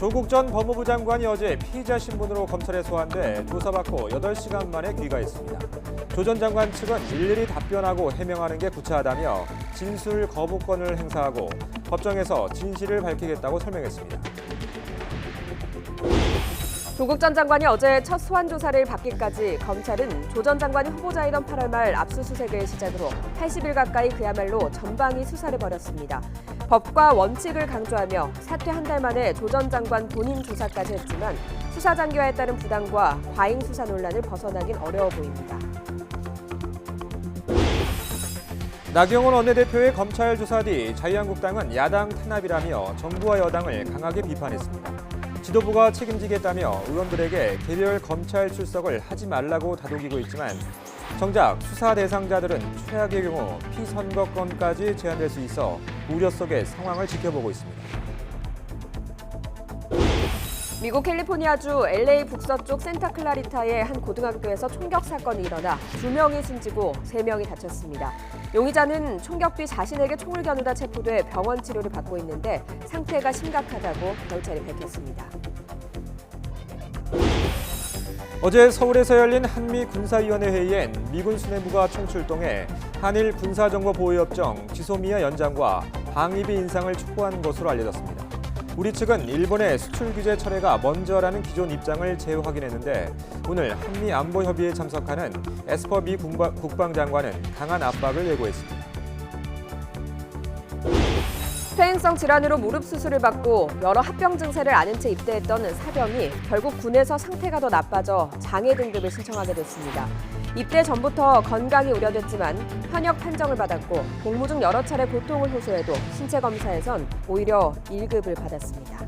조국 전 법무부 장관이 어제 피의자 신분으로 검찰에 소환돼 조사받고 8시간 만에 귀가했습니다. 조 전 장관 측은 일일이 답변하고 해명하는 게 구차하다며 진술 거부권을 행사하고 법정에서 진실을 밝히겠다고 설명했습니다. 조국 전 장관이 어제 첫 소환 조사를 받기까지 검찰은 조 전 장관이 후보자이던 8월 말 압수수색을 시작으로 80일 가까이 그야말로 전방위 수사를 벌였습니다. 법과 원칙을 강조하며 사퇴 한 달 만에 조 전 장관 본인 조사까지 했지만 수사 장기화에 따른 부담과 과잉 수사 논란을 벗어나긴 어려워 보입니다. 나경원 원내대표의 검찰 조사 뒤 자유한국당은 야당 탄압이라며 정부와 여당을 강하게 비판했습니다. 지도부가 책임지겠다며 의원들에게 개별 검찰 출석을 하지 말라고 다독이고 있지만 정작 수사 대상자들은 최악의 경우 피선거권까지 제한될 수 있어 우려 속에 상황을 지켜보고 있습니다. 미국 캘리포니아주 LA 북서쪽 센타클라리타의 한 고등학교에서 총격 사건이 일어나 2명이 숨지고 3명이 다쳤습니다. 용의자는 총격 뒤 자신에게 총을 겨누다 체포돼 병원 치료를 받고 있는데 상태가 심각하다고 경찰이 밝혔습니다. 어제 서울에서 열린 한미 군사위원회 회의엔 미군 수뇌부가 총출동해 한일 군사정보보호협정 지소미아 연장과 방위비 인상을 촉구한 것으로 알려졌습니다. 우리 측은 일본의 수출 규제 철회가 먼저라는 기존 입장을 재확인했는데 오늘 한미 안보 협의에 참석하는 에스퍼 미 국방장관은 강한 압박을 예고했습니다. 퇴행성 질환으로 무릎 수술을 받고 여러 합병 증세를 아는 채 입대했던 사병이 결국 군에서 상태가 더 나빠져 장애 등급을 신청하게 됐습니다. 입대 전부터 건강이 우려됐지만 현역 판정을 받았고 복무 중 여러 차례 고통을 호소해도 신체 검사에선 오히려 1급을 받았습니다.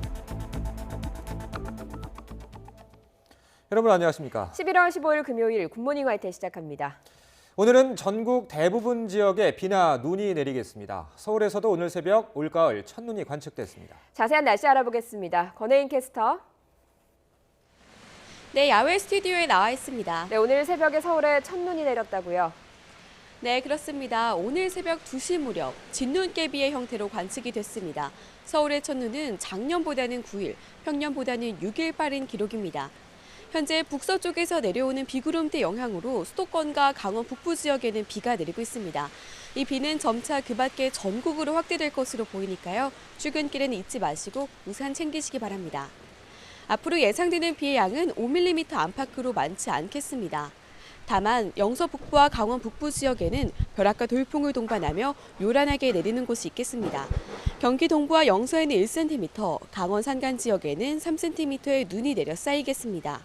여러분 안녕하십니까? 11월 15일 금요일 굿모닝 화이트 시작합니다. 오늘은 전국 대부분 지역에 비나 눈이 내리겠습니다. 서울에서도 오늘 새벽 올가을 첫눈이 관측됐습니다. 자세한 날씨 알아보겠습니다. 권혜인 캐스터. 네, 야외 스튜디오에 나와 있습니다. 네, 오늘 새벽에 서울에 첫눈이 내렸다고요? 네, 그렇습니다. 오늘 새벽 2시 무렵 진눈깨비의 형태로 관측이 됐습니다. 서울의 첫눈은 작년보다는 9일, 평년보다는 6일 빠른 기록입니다. 현재 북서쪽에서 내려오는 비구름대 영향으로 수도권과 강원 북부 지역에는 비가 내리고 있습니다. 이 비는 점차 그 밖에 전국으로 확대될 것으로 보이니까요. 출근길에는 잊지 마시고 우산 챙기시기 바랍니다. 앞으로 예상되는 비의 양은 5mm 안팎으로 많지 않겠습니다. 다만 영서 북부와 강원 북부 지역에는 벼락과 돌풍을 동반하며 요란하게 내리는 곳이 있겠습니다. 경기 동부와 영서에는 1cm, 강원 산간 지역에는 3cm의 눈이 내려 쌓이겠습니다.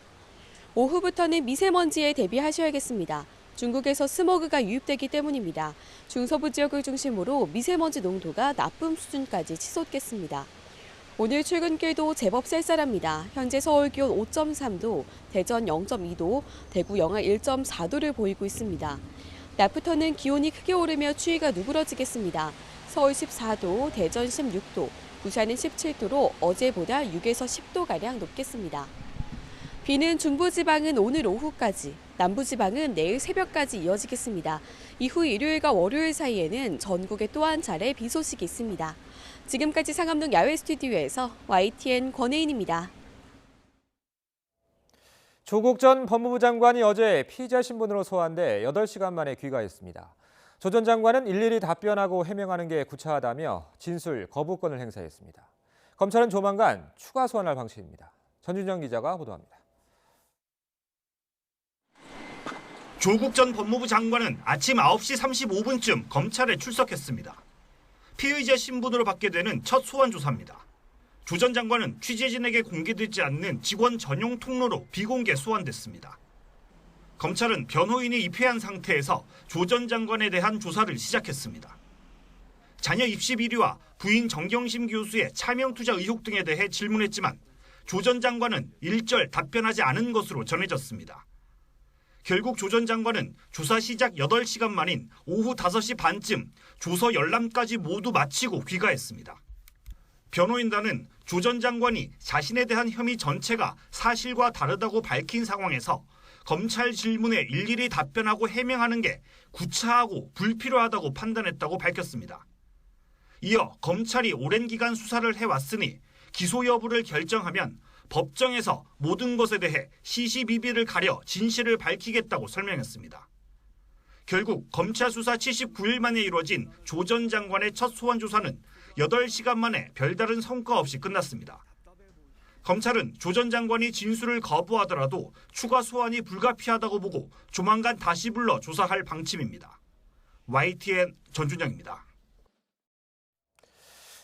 오후부터는 미세먼지에 대비하셔야겠습니다. 중국에서 스모그가 유입되기 때문입니다. 중서부 지역을 중심으로 미세먼지 농도가 나쁨 수준까지 치솟겠습니다. 오늘 출근길도 제법 쌀쌀합니다. 현재 서울 기온 5.3도, 대전 0.2도, 대구 영하 1.4도를 보이고 있습니다. 낮부터는 기온이 크게 오르며 추위가 누그러지겠습니다. 서울 14도, 대전 16도, 부산은 17도로 어제보다 6에서 10도가량 높겠습니다. 비는 중부지방은 오늘 오후까지, 남부지방은 내일 새벽까지 이어지겠습니다. 이후 일요일과 월요일 사이에는 전국에 또 한 차례 비 소식이 있습니다. 지금까지 상암동 야외 스튜디오에서 YTN 권혜인입니다. 조국 전 법무부 장관이 어제 피의자 신분으로 소환돼 8시간 만에 귀가했습니다. 조 전 장관은 일일이 답변하고 해명하는 게 구차하다며 진술 거부권을 행사했습니다. 검찰은 조만간 추가 소환할 방침입니다. 전준영 기자가 보도합니다. 조국 전 법무부 장관은 아침 9시 35분쯤 검찰에 출석했습니다. 피의자 신분으로 받게 되는 첫 소환 조사입니다. 조 전 장관은 취재진에게 공개되지 않는 직원 전용 통로로 비공개 소환됐습니다. 검찰은 변호인이 입회한 상태에서 조 전 장관에 대한 조사를 시작했습니다. 자녀 입시 비리와 부인 정경심 교수의 차명 투자 의혹 등에 대해 질문했지만 조 전 장관은 일절 답변하지 않은 것으로 전해졌습니다. 결국 조 전 장관은 조사 시작 8시간 만인 오후 5시 반쯤 조서 열람까지 모두 마치고 귀가했습니다. 변호인단은 조 전 장관이 자신에 대한 혐의 전체가 사실과 다르다고 밝힌 상황에서 검찰 질문에 일일이 답변하고 해명하는 게 구차하고 불필요하다고 판단했다고 밝혔습니다. 이어 검찰이 오랜 기간 수사를 해왔으니 기소 여부를 결정하면 법정에서 모든 것에 대해 시시비비를 가려 진실을 밝히겠다고 설명했습니다. 결국 검찰 수사 79일 만에 이루어진 조 전 장관의 첫 소환 조사는 8시간 만에 별다른 성과 없이 끝났습니다. 검찰은 조 전 장관이 진술을 거부하더라도 추가 소환이 불가피하다고 보고 조만간 다시 불러 조사할 방침입니다. YTN 전준영입니다.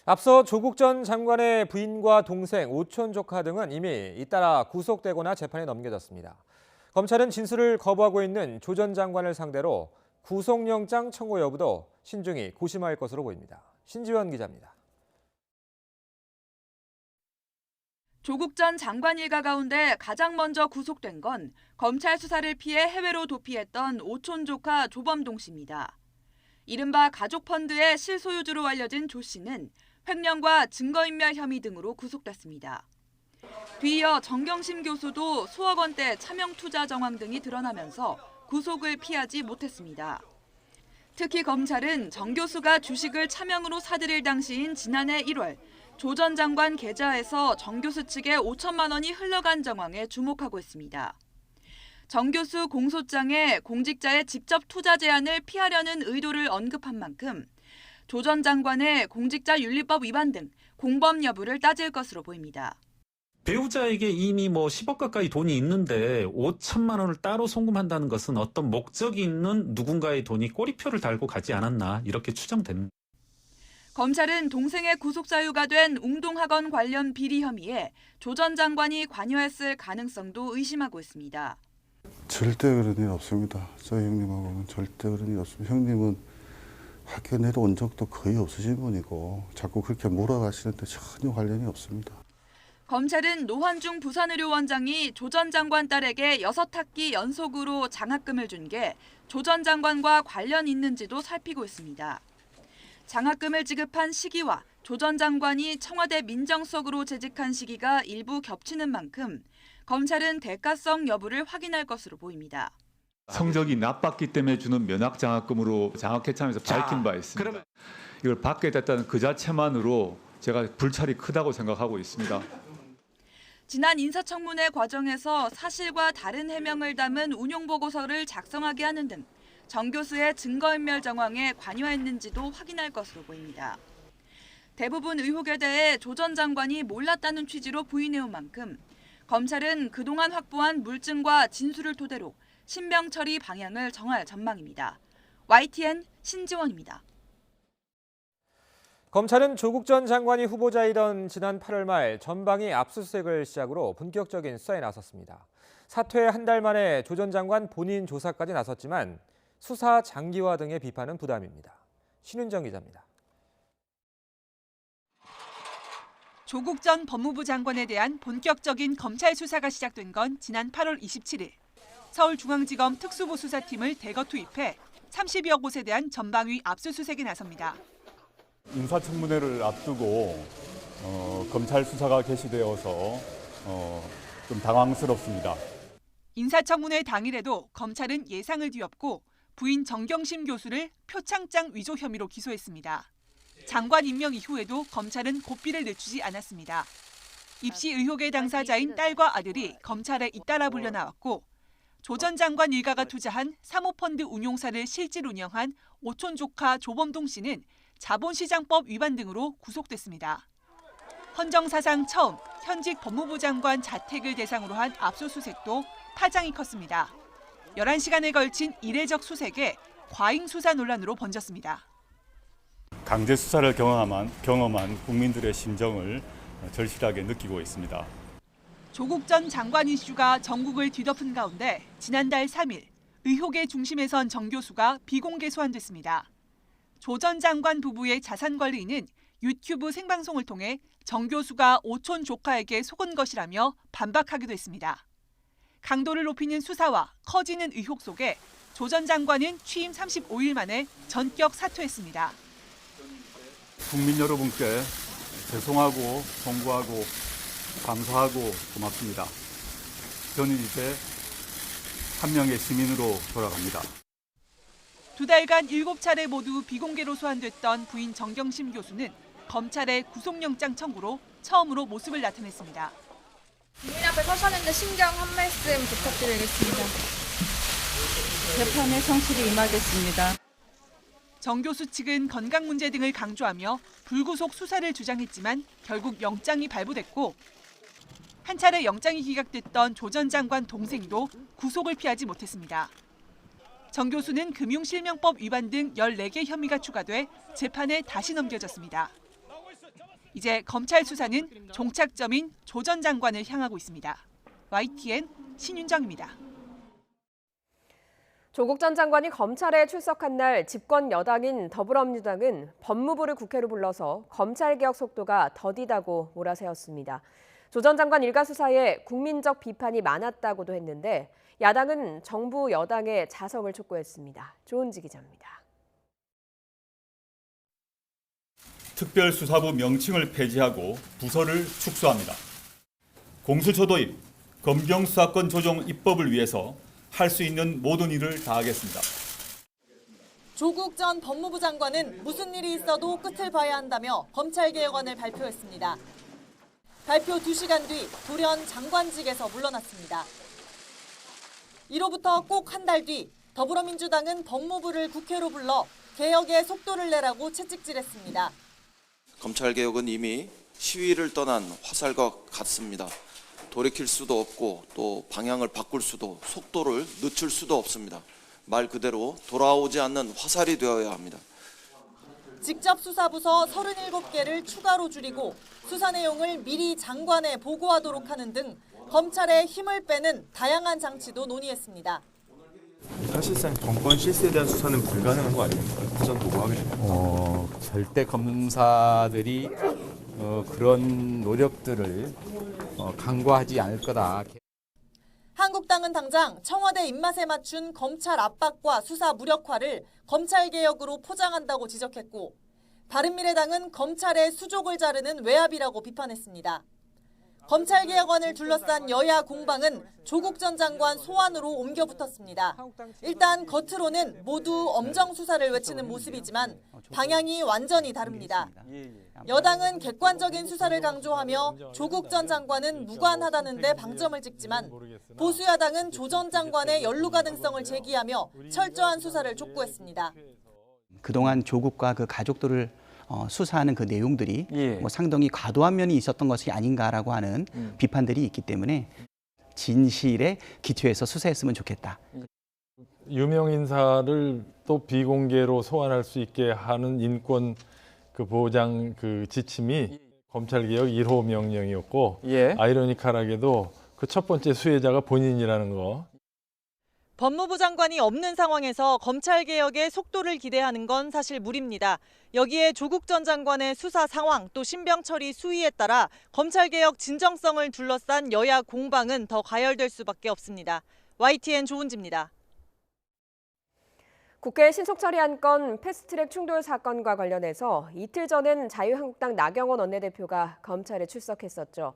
앞서 조국 전 장관의 부인과 동생, 오촌 조카 등은 이미 잇따라 구속되거나 재판에 넘겨졌습니다. 검찰은 진술을 거부하고 있는 조 전 장관을 상대로 구속영장 청구 여부도 신중히 고심할 것으로 보입니다. 신지원 기자입니다. 조국 전 장관 일가 가운데 가장 먼저 구속된 건 검찰 수사를 피해 해외로 도피했던 오촌 조카 조범동 씨입니다. 이른바 가족펀드의 실소유주로 알려진 조 씨는 횡령과 증거인멸 혐의 등으로 구속됐습니다. 뒤이어 정경심 교수도 수억 원대 차명 투자 정황 등이 드러나면서 구속을 피하지 못했습니다. 특히 검찰은 정 교수가 주식을 차명으로 사들일 당시인 지난해 1월 조 전 장관 계좌에서 정 교수 측에 5천만 원이 흘러간 정황에 주목하고 있습니다. 정 교수 공소장에 공직자의 직접 투자 제한을 피하려는 의도를 언급한 만큼 조 전 장관의 공직자윤리법 위반 등 공범 여부를 따질 것으로 보입니다. 배우자에게 이미 10억 가까이 돈이 있는데 5천만 원을 따로 송금한다는 것은 어떤 목적이 있는 누군가의 돈이 꼬리표를 달고 가지 않았나 이렇게 추정됩니다. 검찰은 동생의 구속 사유가 된 웅동학원 관련 비리 혐의에 조 전 장관이 관여했을 가능성도 의심하고 있습니다. 절대 그런 일 없습니다. 저희 형님하고는 절대 그런 일 없습니다. 형님은 학교 내려온 적도 거의 없으신 분이고 자꾸 그렇게 몰아가시는데 전혀 관련이 없습니다. 검찰은 노환중 부산의료원장이 조 전 장관 딸에게 6학기 연속으로 장학금을 준 게 조 전 장관과 관련 있는지도 살피고 있습니다. 장학금을 지급한 시기와 조 전 장관이 청와대 민정수석으로 재직한 시기가 일부 겹치는 만큼 검찰은 대가성 여부를 확인할 것으로 보입니다. 성적이 나빴기 때문에 주는 면학장학금으로 장학회차에서 밝힌 바 있습니다. 이걸 받게 됐다는 그 자체만으로 제가 불찰이 크다고 생각하고 있습니다. 지난 인사청문회 과정에서 사실과 다른 해명을 담은 운용보고서를 작성하게 하는 등 정 교수의 증거인멸 정황에 관여했는지도 확인할 것으로 보입니다. 대부분 의혹에 대해 조 전 장관이 몰랐다는 취지로 부인해온 만큼 검찰은 그동안 확보한 물증과 진술을 토대로 신병 처리 방향을 정할 전망입니다. YTN 신지원입니다. 검찰은 조국 전 장관이 후보자이던 지난 8월 말 전방위 압수수색을 시작으로 본격적인 수사에 나섰습니다. 사퇴 한 달 만에 조 전 장관 본인 조사까지 나섰지만 수사 장기화 등의 비판은 부담입니다. 신윤정 기자입니다. 조국 전 법무부 장관에 대한 본격적인 검찰 수사가 시작된 건 지난 8월 27일. 서울중앙지검 특수부수사팀을 대거 투입해 30여 곳에 대한 전방위 압수수색에 나섭니다. 인사청문회를 앞두고 검찰 수사가 개시되어서 좀 당황스럽습니다. 인사청문회 당일에도 검찰은 예상을 뒤엎고 부인 정경심 교수를 표창장 위조 혐의로 기소했습니다. 장관 임명 이후에도 검찰은 고삐를 늦추지 않았습니다. 입시 의혹의 당사자인 딸과 아들이 검찰에 잇따라 불려나왔고 조 전 장관 일가가 투자한 사모펀드 운용사를 실질 운영한 오촌 조카 조범동 씨는 자본시장법 위반 등으로 구속됐습니다. 헌정사상 처음 현직 법무부 장관 자택을 대상으로 한 압수수색도 파장이 컸습니다. 11시간에 걸친 이례적 수색에 과잉 수사 논란으로 번졌습니다. 강제 수사를 경험한 국민들의 심정을 절실하게 느끼고 있습니다. 조국 전 장관 이슈가 전국을 뒤덮은 가운데 지난달 3일 의혹의 중심에 선 정 교수가 비공개 소환됐습니다. 조 전 장관 부부의 자산관리인은 유튜브 생방송을 통해 정 교수가 오촌 조카에게 속은 것이라며 반박하기도 했습니다. 강도를 높이는 수사와 커지는 의혹 속에 조 전 장관은 취임 35일 만에 전격 사퇴했습니다. 국민 여러분께 죄송하고 송구하고 감사하고 고맙습니다. 저는 이제 한 명의 시민으로 돌아갑니다. 2달간 7차례 모두 비공개로 소환됐던 부인 정경심 교수는 검찰의 구속영장 청구로 처음으로 모습을 나타냈습니다. 국민 앞에 서서는데 심경 한 말씀 부탁드리겠습니다. 재판에 성실히 임하겠습니다. 정 교수 측은 건강 문제 등을 강조하며 불구속 수사를 주장했지만 결국 영장이 발부됐고 한 차례 영장이 기각됐던 조 전 장관 동생도 구속을 피하지 못했습니다. 정 교수는 금융실명법 위반 등 14개 혐의가 추가돼 재판에 다시 넘겨졌습니다. 이제 검찰 수사는 종착점인 조 전 장관을 향하고 있습니다. YTN 신윤정입니다. 조국 전 장관이 검찰에 출석한 날 집권 여당인 더불어민주당은 법무부를 국회로 불러서 검찰개혁 속도가 더디다고 몰아세웠습니다. 조 전 장관 일가 수사에 국민적 비판이 많았다고도 했는데 야당은 정부 여당의 자석을 촉구했습니다. 조은지 기자입니다. 특별수사부 명칭을 폐지하고 부서를 축소합니다. 공수처 도입, 검경수사권 조정 입법을 위해서 할 수 있는 모든 일을 다하겠습니다. 조국 전 법무부 장관은 무슨 일이 있어도 끝을 봐야 한다며 검찰개혁안을 발표했습니다. 발표 2시간 뒤 돌연 장관직에서 물러났습니다. 이로부터 꼭 한 달 뒤 더불어민주당은 법무부를 국회로 불러 개혁에 속도를 내라고 채찍질했습니다. 검찰개혁은 이미 시위를 떠난 화살과 같습니다. 돌이킬 수도 없고 또 방향을 바꿀 수도 속도를 늦출 수도 없습니다. 말 그대로 돌아오지 않는 화살이 되어야 합니다. 직접 수사부서 37개를 추가로 줄이고 수사 내용을 미리 장관에 보고하도록 하는 등 검찰의 힘을 빼는 다양한 장치도 논의했습니다. 사실상 정권 실세에 대한 수사는 불가능한 거 아닙니까? 사전 보고하게 됩니다. 절대 검사들이 그런 노력들을 간과하지 않을 거다. 한국당은 당장 청와대 입맛에 맞춘 검찰 압박과 수사 무력화를 검찰개혁으로 포장한다고 지적했고 바른미래당은 검찰의 수족을 자르는 외압이라고 비판했습니다. 검찰개혁안을 둘러싼 여야 공방은 조국 전 장관 소환으로 옮겨붙었습니다. 일단 겉으로는 모두 엄정 수사를 외치는 모습이지만 방향이 완전히 다릅니다. 여당은 객관적인 수사를 강조하며 조국 전 장관은 무관하다는 데 방점을 찍지만 보수 야당은 조 전 장관의 연루 가능성을 제기하며 철저한 수사를 촉구했습니다. 그동안 조국과 그 가족들을 수사하는 그 내용들이 상당히 과도한 면이 있었던 것이 아닌가라고 하는 비판들이 있기 때문에 진실에 기초해서 수사했으면 좋겠다. 유명 인사를 또 비공개로 소환할 수 있게 하는 인권 그 보장 그 지침이 검찰개혁 1호 명령이었고 아이러니컬하게도 그 첫 번째 수혜자가 본인이라는 거. 법무부 장관이 없는 상황에서 검찰개혁의 속도를 기대하는 건 사실 무리입니다. 여기에 조국 전 장관의 수사 상황 또 신병 처리 수위에 따라 검찰개혁 진정성을 둘러싼 여야 공방은 더 가열될 수밖에 없습니다. YTN 조은지입니다. 국회 신속 처리한 건 패스트트랙 충돌 사건과 관련해서 이틀 전엔 자유한국당 나경원 원내대표가 검찰에 출석했었죠.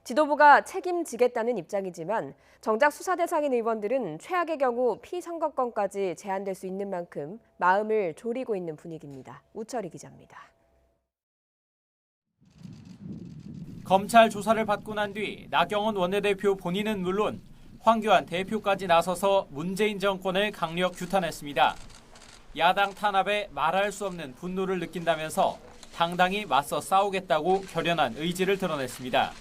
지도부가 책임지겠다는 입장이지만 정작 수사 대상인 의원들은 최악의 경우 피선거권까지 제한될 수 있는 만큼 마음을 졸이고 있는 분위기입니다. 우철희 기자입니다. 검찰 조사를 받고 난 뒤 나경원 원내대표 본인은 물론 황교안 대표까지 나서서 문재인 정권을 강력 규탄했습니다. 야당 탄압에 말할 수 없는 분노를 느낀다면서 당당히 맞서 싸우겠다고 결연한 의지를 드러냈습니다.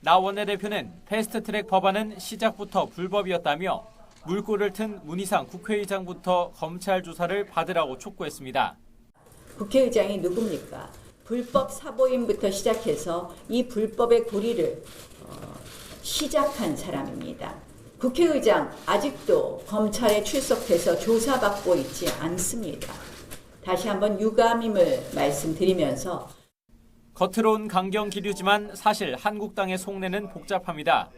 나 원내대표는 패스트트랙 법안은 시작부터 불법이었다며 물꼬를 튼 문희상 국회의장부터 검찰 조사를 받으라고 촉구했습니다. 국회의장이 누굽니까? 불법 사보임부터 시작해서 이 불법의 고리를 시작한 사람입니다. 국회의장 아직도 검찰에 출석해서 조사받고 있지 않습니다. 다시 한번 유감임을 말씀드리면서 겉으론 강경 기류지만 사실 한국당의 속내는 복잡합니다.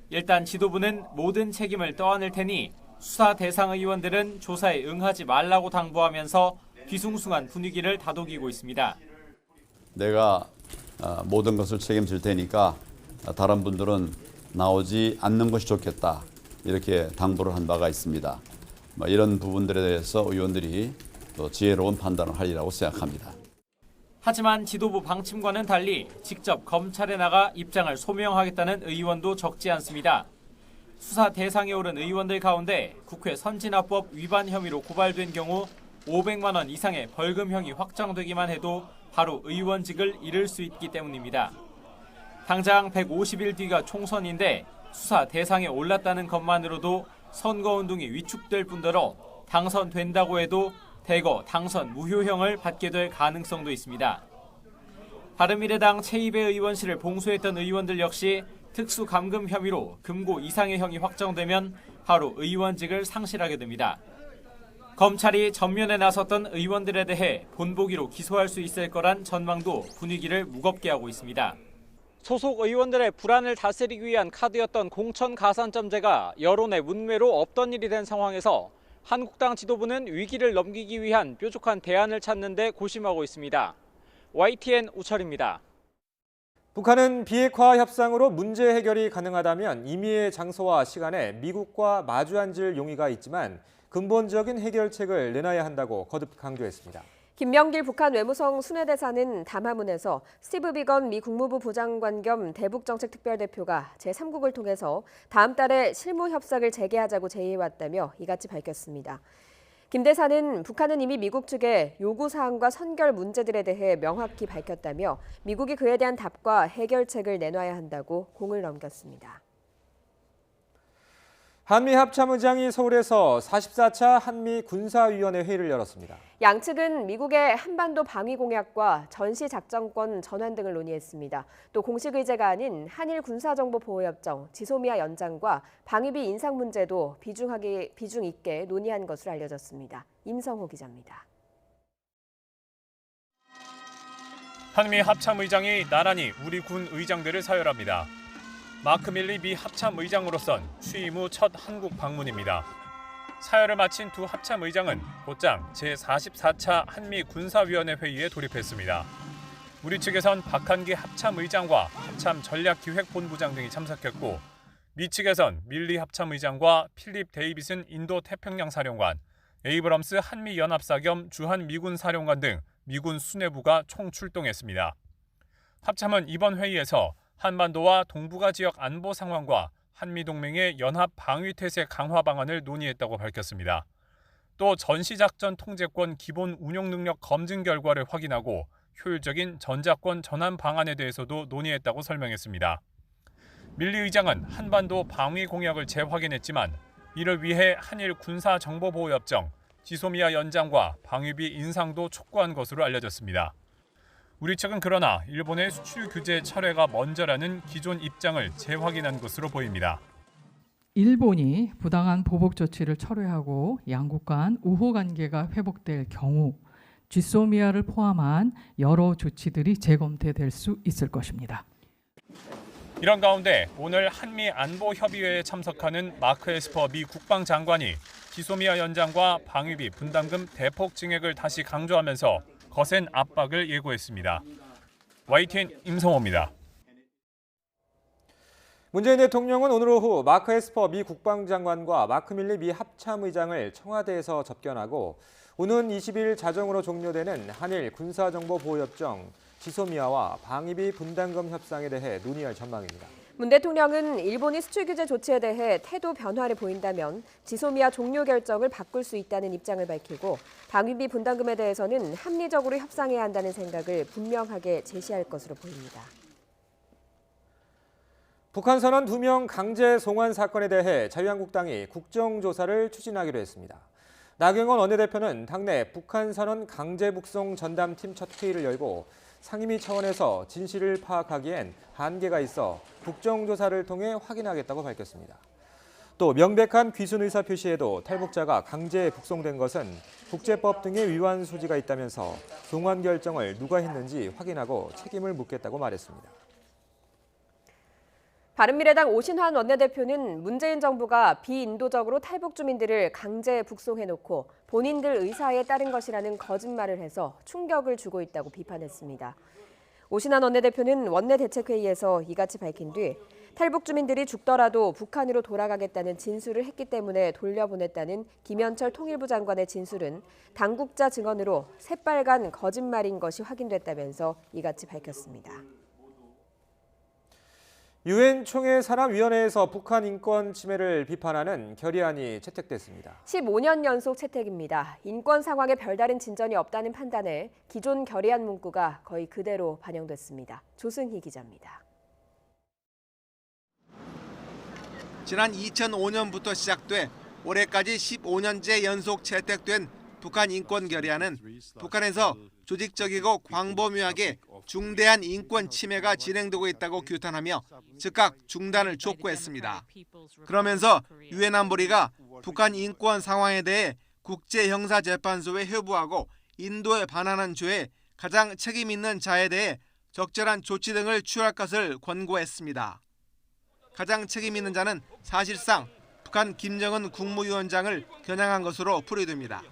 일단 지도부는 모든 책임을 떠안을 테니 수사 대상 의원들은 조사에 응하지 말라고 당부하면서 뒤숭숭한 분위기를 다독이고 있습니다. 내가 모든 것을 책임질 테니까 다른 분들은 나오지 않는 것이 좋겠다. 이렇게 당부를 한 바가 있습니다. 이런 부분들에 대해서 의원들이 또 지혜로운 판단을 하리라고 생각합니다. 하지만 지도부 방침과는 달리 직접 검찰에 나가 입장을 소명하겠다는 의원도 적지 않습니다. 수사 대상에 오른 의원들 가운데 국회 선진화법 위반 혐의로 고발된 경우 500만 원 이상의 벌금형이 확정되기만 해도 바로 의원직을 잃을 수 있기 때문입니다. 당장 150일 뒤가 총선인데 수사 대상에 올랐다는 것만으로도 선거운동이 위축될 뿐더러 당선된다고 해도 대거 당선 무효형을 받게 될 가능성도 있습니다. 바른미래당 최이배 의원실을 봉수했던 의원들 역시 특수감금 혐의로 금고 이상의 형이 확정되면 바로 의원직을 상실하게 됩니다. 검찰이 전면에 나섰던 의원들에 대해 본보기로 기소할 수 있을 거란 전망도 분위기를 무겁게 하고 있습니다. 소속 의원들의 불안을 다스리기 위한 카드였던 공천 가산점제가 여론의 문매로 없던 일이 된 상황에서 한국당 지도부는 위기를 넘기기 위한 뾰족한 대안을 찾는 데 고심하고 있습니다. YTN 우철입니다. 북한은 비핵화 협상으로 문제 해결이 가능하다면 임의의 장소와 시간에 미국과 마주 앉을 용의가 있지만 근본적인 해결책을 내놔야 한다고 거듭 강조했습니다. 김명길 북한 외무성 순회대사는 담화문에서 스티브 비건 미 국무부 부장관 겸 대북정책특별대표가 제3국을 통해서 다음 달에 실무 협상을 재개하자고 제의해왔다며 이같이 밝혔습니다. 김 대사는 북한은 이미 미국 측의 요구사항과 선결 문제들에 대해 명확히 밝혔다며 미국이 그에 대한 답과 해결책을 내놔야 한다고 공을 넘겼습니다. 한미 합참의장이 서울에서 44차 한미 군사위원회 회의를 열었습니다. 양측은 미국의 한반도 방위 공약과 전시 작전권 전환 등을 논의했습니다. 또 공식 의제가 아닌 한일 군사정보보호협정, 지소미아 연장과 방위비 인상 문제도 비중 있게 논의한 것으로 알려졌습니다. 임성호 기자입니다. 한미 합참의장이 나란히 우리 군 의장들을 서열합니다. 마크 밀리 미 합참의장으로선 취임 후 첫 한국 방문입니다. 사열을 마친 두 합참의장은 곧장 제44차 한미 군사위원회 회의에 돌입했습니다. 우리 측에선 박한기 합참의장과 합참전략기획본부장 등이 참석했고 미 측에선 밀리 합참의장과 필립 데이비슨 인도 태평양 사령관, 에이브럼스 한미연합사 겸 주한 미군 사령관 등 미군 수뇌부가 총 출동했습니다. 합참은 이번 회의에서 한반도와 동북아 지역 안보 상황과 한미동맹의 연합 방위태세 강화 방안을 논의했다고 밝혔습니다. 또 전시작전 통제권 기본 운용 능력 검증 결과를 확인하고 효율적인 전자권 전환 방안에 대해서도 논의했다고 설명했습니다. 밀리 의장은 한반도 방위 공약을 재확인했지만 이를 위해 한일 군사정보보호협정, 지소미아 연장과 방위비 인상도 촉구한 것으로 알려졌습니다. 우리 측은 그러나 일본의 수출 규제 철회가 먼저라는 기존 입장을 재확인한 것으로 보입니다. 일본이 부당한 보복 조치를 철회하고 양국 간 우호 관계가 회복될 경우 지소미아를 포함한 여러 조치들이 재검토될 수 있을 것입니다. 이런 가운데 오늘 한미 안보협의회에 참석하는 마크 에스퍼 미 국방장관이 지소미아 연장과 방위비 분담금 대폭 증액을 다시 강조하면서 거센 압박을 예고했습니다. YTN 임성호입니다. 문재인 대통령은 오늘 오후 마크 에스퍼 미 국방장관과 마크 밀리 미 합참의장을 청와대에서 접견하고 오는 20일 자정으로 종료되는 한일 군사정보보호협정, 지소미아와 방위비 분담금 협상에 대해 논의할 전망입니다. 문 대통령은 일본이 수출 규제 조치에 대해 태도 변화를 보인다면 지소미아 종료 결정을 바꿀 수 있다는 입장을 밝히고 방위비 분담금에 대해서는 합리적으로 협상해야 한다는 생각을 분명하게 제시할 것으로 보입니다. 북한 선원 2명 강제 송환 사건에 대해 자유한국당이 국정조사를 추진하기로 했습니다. 나경원 원내대표는 당내 북한 선원 강제 북송 전담팀 첫 회의를 열고 상임위 차원에서 진실을 파악하기엔 한계가 있어 국정조사를 통해 확인하겠다고 밝혔습니다. 또 명백한 귀순 의사 표시에도 탈북자가 강제 북송된 것은 국제법 등의 위반 소지가 있다면서 송환 결정을 누가 했는지 확인하고 책임을 묻겠다고 말했습니다. 바른미래당 오신환 원내대표는 문재인 정부가 비인도적으로 탈북 주민들을 강제 북송해놓고 본인들 의사에 따른 것이라는 거짓말을 해서 충격을 주고 있다고 비판했습니다. 오신환 원내대표는 원내대책회의에서 이같이 밝힌 뒤 탈북 주민들이 죽더라도 북한으로 돌아가겠다는 진술을 했기 때문에 돌려보냈다는 김현철 통일부 장관의 진술은 당국자 증언으로 새빨간 거짓말인 것이 확인됐다면서 이같이 밝혔습니다. 유엔 총회 산업위원회에서 북한 인권 침해를 비판하는 결의안이 채택됐습니다. 15년 연속 채택입니다. 인권 상황에 별다른 진전이 없다는 판단에 기존 결의안 문구가 거의 그대로 반영됐습니다. 조승희 기자입니다. 지난 2005년부터 시작돼 올해까지 15년째 연속 채택된 북한 인권 결의안은 북한에서 조직적이고 광범위하게 중대한 인권 침해가 진행되고 있다고 규탄하며 즉각 중단을 촉구했습니다. 그러면서 유엔 안보리가 북한 인권 상황에 대해 국제형사재판소에 회부하고 인도에 반환한 죄에 가장 책임 있는 자에 대해 적절한 조치 등을 취할 것을 권고했습니다. 가장 책임 있는 자는 사실상 북한 김정은 국무위원장을 겨냥한 것으로 풀이됩니다.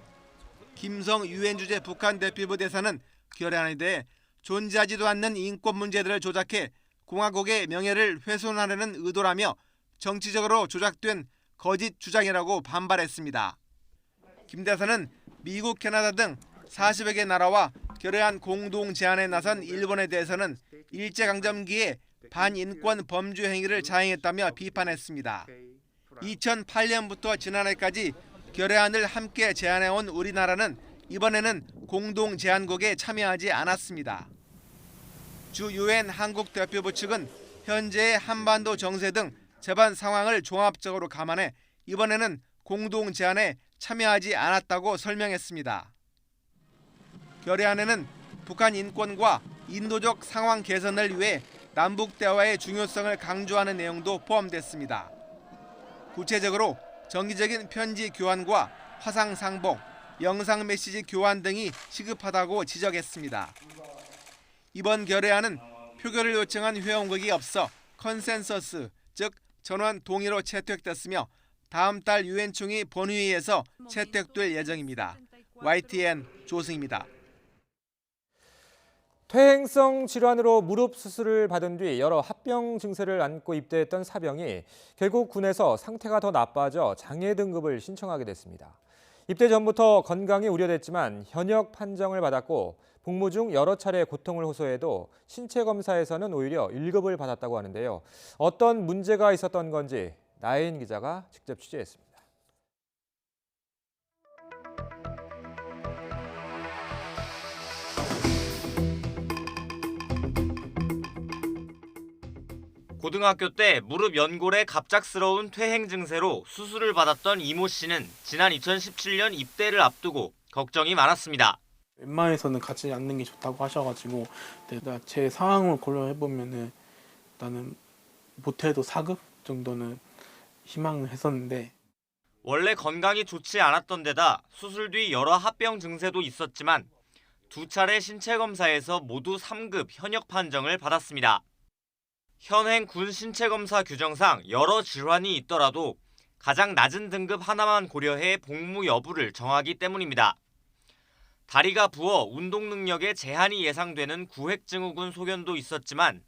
김성 유엔 주재 북한 대표부 대사는 결의안에 대해 존재하지도 않는 인권 문제들을 조작해 공화국의 명예를 훼손하려는 의도라며 정치적으로 조작된 거짓 주장이라고 반발했습니다. 김 대사는 미국, 캐나다 등 40여 개 나라와 결의안 공동 제안에 나선 일본에 대해서는 일제강점기에 반인권 범죄 행위를 자행했다며 비판했습니다. 2008년부터 지난해까지 결의안을 함께 제안해온 우리나라는 이번에는 공동 제안국에 참여하지 않았습니다. 주 유엔 한국 대표부 측은 현재의 한반도 정세 등 재반 상황을 종합적으로 감안해 이번에는 공동 제안에 참여하지 않았다고 설명했습니다. 결의안에는 북한 인권과 인도적 상황 개선을 위해 남북 대화의 중요성을 강조하는 내용도 포함됐습니다. 구체적으로 정기적인 편지 교환과 화상 상봉, 영상 메시지 교환 등이 시급하다고 지적했습니다. 이번 결의안은 표결을 요청한 회원국이 없어 컨센서스, 즉 전원 동의로 채택됐으며 다음 달 유엔 총회 본회의에서 채택될 예정입니다. YTN 조승입니다. 퇴행성 질환으로 무릎 수술을 받은 뒤 여러 합병 증세를 안고 입대했던 사병이 결국 군에서 상태가 더 나빠져 장애 등급을 신청하게 됐습니다. 입대 전부터 건강이 우려됐지만 현역 판정을 받았고 복무 중 여러 차례 고통을 호소해도 신체 검사에서는 오히려 1급을 받았다고 하는데요. 어떤 문제가 있었던 건지 나혜인 기자가 직접 취재했습니다. 고등학교 때 무릎 연골의 갑작스러운 퇴행 증세로 수술을 받았던 이모 씨는 지난 2017년 입대를 앞두고 걱정이 많았습니다. 웬만해서는 같이 앉는 게 좋다고 하셔가지고 제 상황을 고려해보면은 나는 못해도 4급 정도는 희망을 했었는데 원래 건강이 좋지 않았던 데다 수술 뒤 여러 합병 증세도 있었지만 2차례 신체 검사에서 모두 3급 현역 판정을 받았습니다. 현행 군 신체검사 규정상 여러 질환이 있더라도 가장 낮은 등급 하나만 고려해 복무 여부를 정하기 때문입니다. 다리가 부어 운동 능력에 제한이 예상되는 구획증후군 소견도 있었지만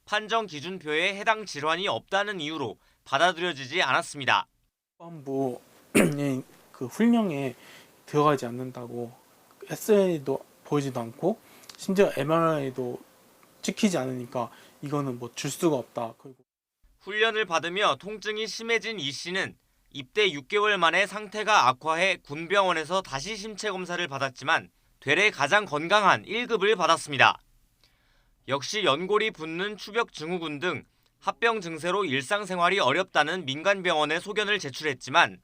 판정 기준표에 해당 질환이 없다는 이유로 받아들여지지 않았습니다. 보안부의 그 훈령에 들어가지 않는다고 엑스레이도 보이지도 않고 심지어 MRI도 찍히지 않으니까 이거는 뭐 줄 수가 없다. 훈련을 받으며 통증이 심해진 이 씨는 입대 6개월 만에 상태가 악화해 군병원에서 다시 신체 검사를 받았지만 되레 가장 건강한 1급을 받았습니다. 역시 연골이 붓는 추벽 증후군 등 합병 증세로 일상생활이 어렵다는 민간병원에 소견을 제출했지만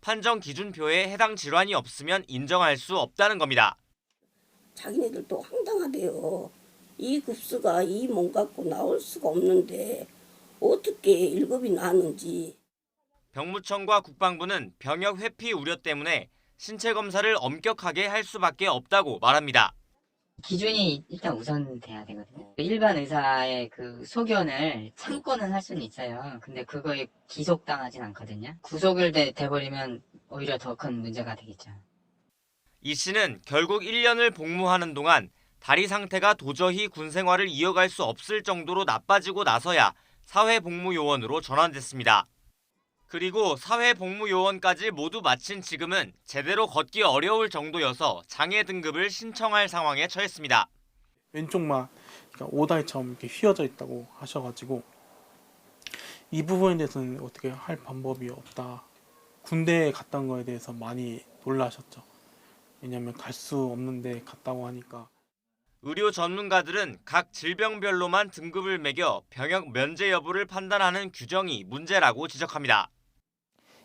판정 기준표에 해당 질환이 없으면 인정할 수 없다는 겁니다. 자기네들도 황당하대요. 이 급수가 이 몸 갖고 나올 수가 없는데 어떻게 1급이 나는지. 병무청과 국방부는 병역 회피 우려 때문에 신체 검사를 엄격하게 할 수밖에 없다고 말합니다. 기준이 일단 우선돼야 되거든요. 일반 의사의 그 소견을 참고는 할 수는 있어요. 근데 그거에 기속당하진 않거든요. 구속을 돼버리면 오히려 더 큰 문제가 되겠죠. 이 씨는 결국 1년을 복무하는 동안 다리 상태가 도저히 군 생활을 이어갈 수 없을 정도로 나빠지고 나서야 사회복무요원으로 전환됐습니다. 그리고 사회복무요원까지 모두 마친 지금은 제대로 걷기 어려울 정도여서 장애 등급을 신청할 상황에 처했습니다. 왼쪽만 그러니까 오다리처럼 이렇게 휘어져 있다고 하셔가지고 이 부분에 대해서는 어떻게 할 방법이 없다. 군대에 갔던 거에 대해서 많이 놀라셨죠. 왜냐하면 갈 수 없는데 갔다고 하니까. 의료 전문가들은 각 질병별로만 등급을 매겨 병역 면제 여부를 판단하는 규정이 문제라고 지적합니다.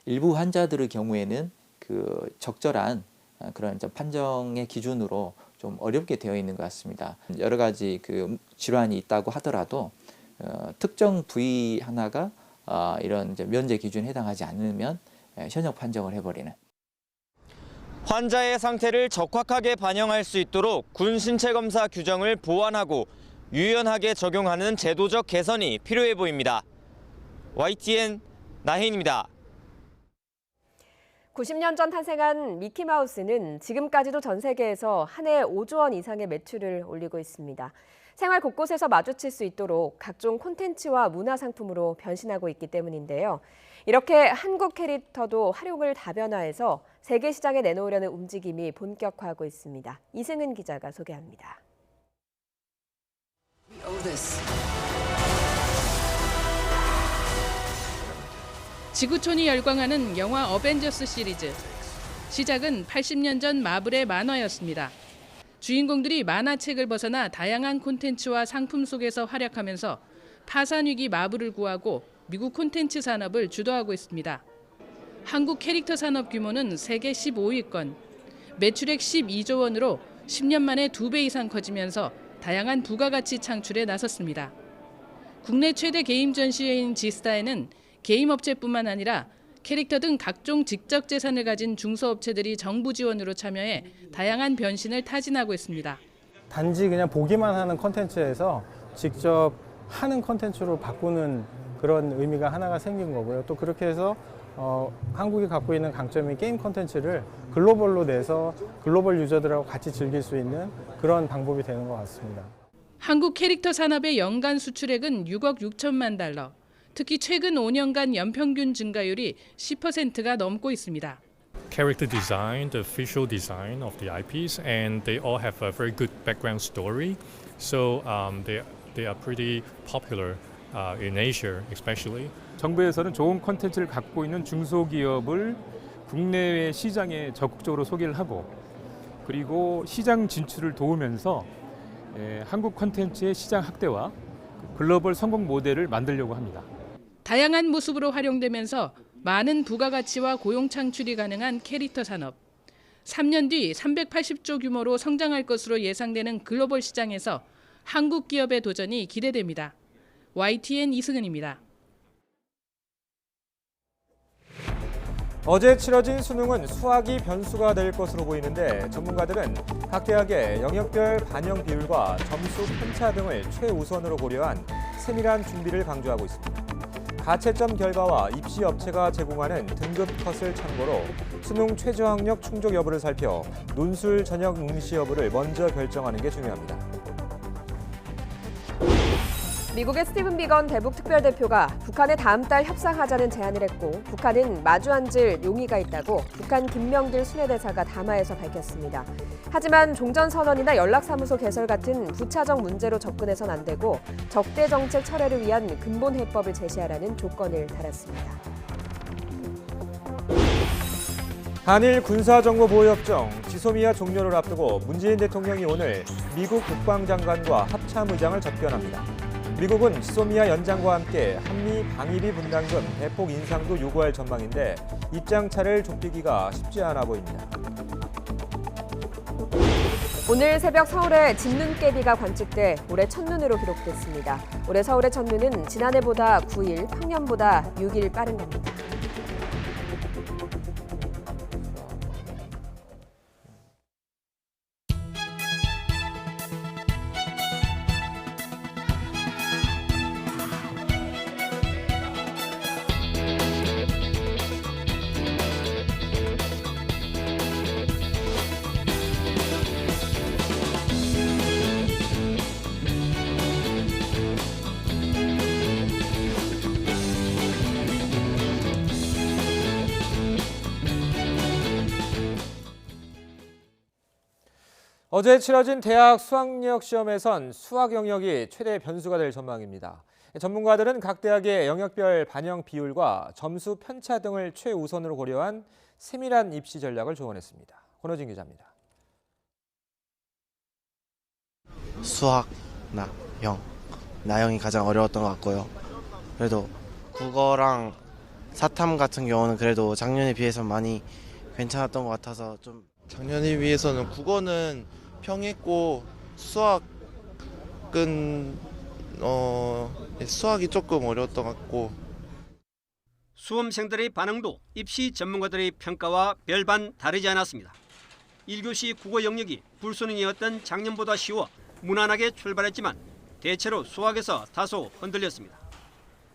일부 환자들의 경우에는 그 적절한 그런 판정의 기준으로 좀 어렵게 되어 있는 것 같습니다. 여러 가지 그 질환이 있다고 하더라도 특정 부위 하나가 이런 면제 기준에 해당하지 않으면 현역 판정을 해버리는. 환자의 상태를 적확하게 반영할 수 있도록 군 신체검사 규정을 보완하고 유연하게 적용하는 제도적 개선이 필요해 보입니다. YTN 나혜인입니다. 90년 전 탄생한 미키마우스는 지금까지도 전 세계에서 한 해 5조 원 이상의 매출을 올리고 있습니다. 생활 곳곳에서 마주칠 수 있도록 각종 콘텐츠와 문화상품으로 변신하고 있기 때문인데요. 이렇게 한국 캐릭터도 활용을 다변화해서 세계 시장에 내놓으려는 움직임이 본격화하고 있습니다. 이승은 기자가 소개합니다. 지구촌이 열광하는 영화 어벤져스 시리즈. 시작은 80년 전 마블의 만화였습니다. 주인공들이 만화책을 벗어나 다양한 콘텐츠와 상품 속에서 활약하면서 파산위기 마블을 구하고 미국 콘텐츠 산업을 주도하고 있습니다. 한국 캐릭터 산업 규모는 세계 15위권, 매출액 12조 원으로 10년 만에 2배 이상 커지면서 다양한 부가가치 창출에 나섰습니다. 국내 최대 게임 전시회인 지스타에는 게임 업체뿐만 아니라 캐릭터 등 각종 지적 재산을 가진 중소업체들이 정부 지원으로 참여해 다양한 변신을 타진하고 있습니다. 단지 그냥 보기만 하는 콘텐츠에서 직접 하는 콘텐츠로 바꾸는 그런 의미가 하나가 생긴 거고요. 또 그렇게 해서 한국이 갖고 있는 강점인 게임 콘텐츠를 글로벌로 내서 글로벌 유저들하고 같이 즐길 수 있는 그런 방법이 되는 것 같습니다. 한국 캐릭터 산업의 연간 수출액은 6억 6천만 달러. 특히 최근 5년간 연평균 증가율이 10%가 넘고 있습니다. Character design, the visual design of the IPs, and they all have a very good background story. So they are pretty popular in Asia, especially. 정부에서는 좋은 콘텐츠를 갖고 있는 중소기업을 국내외 시장에 적극적으로 소개를 하고 그리고 시장 진출을 도우면서 한국 콘텐츠의 시장 확대와 글로벌 성공 모델을 만들려고 합니다. 다양한 모습으로 활용되면서 많은 부가가치와 고용 창출이 가능한 캐릭터 산업. 3년 뒤 380조 규모로 성장할 것으로 예상되는 글로벌 시장에서 한국 기업의 도전이 기대됩니다. YTN 이승은입니다. 어제 치러진 수능은 수학이 변수가 될 것으로 보이는데 전문가들은 각 대학의 영역별 반영 비율과 점수 편차 등을 최우선으로 고려한 세밀한 준비를 강조하고 있습니다. 가채점 결과와 입시 업체가 제공하는 등급 컷을 참고로 수능 최저학력 충족 여부를 살펴 논술 전형 응시 여부를 먼저 결정하는 게 중요합니다. 미국의 스티븐 비건 대북 특별대표가 북한에 다음 달 협상하자는 제안을 했고 북한은 마주 앉을 용의가 있다고 북한 김명길 순회대사가 담화에서 밝혔습니다. 하지만 종전선언이나 연락사무소 개설 같은 부차적 문제로 접근해선 안 되고 적대정책 철회를 위한 근본 해법을 제시하라는 조건을 달았습니다. 한일 군사정보보호협정 지소미아 종료를 앞두고 문재인 대통령이 오늘 미국 국방장관과 합참의장을 접견합니다. 미국은 지소미아 연장과 함께 한미 방위비 분담금 대폭 인상도 요구할 전망인데 입장차를 좁히기가 쉽지 않아 보입니다. 오늘 새벽 서울에 진눈깨비가 관측돼 올해 첫눈으로 기록됐습니다. 올해 서울의 첫눈은 지난해보다 9일, 평년보다 6일 빠른 겁니다. 어제 치러진 대학 수학력 시험에선 수학 영역이 최대 변수가 될 전망입니다. 전문가들은 각 대학의 영역별 반영 비율과 점수 편차 등을 최우선으로 고려한 세밀한 입시 전략을 조언했습니다. 권호진 기자입니다. 수학나 나영이 가장 어려웠던 것 같고요. 그래도 국어랑 사탐 같은 경우는 그래도 작년에 비해서 많이 괜찮았던 것 같아서 좀 작년에 비해서는 국어는 평했고 수학은 수학이 조금 어려웠던 것 같고 수험생들의 반응도 입시 전문가들의 평가와 별반 다르지 않았습니다. 1교시 국어 영역이 불순응이었던 작년보다 쉬워 무난하게 출발했지만 대체로 수학에서 다소 흔들렸습니다.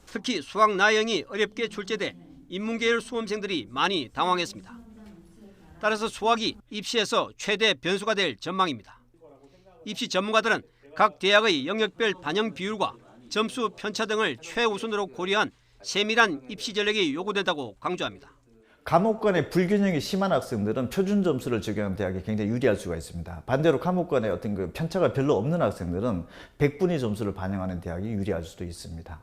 특히 수학 나영이 어렵게 출제돼 인문계열 수험생들이 많이 당황했습니다. 따라서 수학이 입시에서 최대 변수가 될 전망입니다. 입시 전문가들은 각 대학의 영역별 반영 비율과 점수 편차 등을 최우선으로 고려한 세밀한 입시 전략이 요구된다고 강조합니다. 과목 간의 불균형이 심한 학생들은 표준 점수를 적용한 대학이 굉장히 유리할 수가 있습니다. 반대로 과목 간의 어떤 그 편차가 별로 없는 학생들은 백분위 점수를 반영하는 대학이 유리할 수도 있습니다.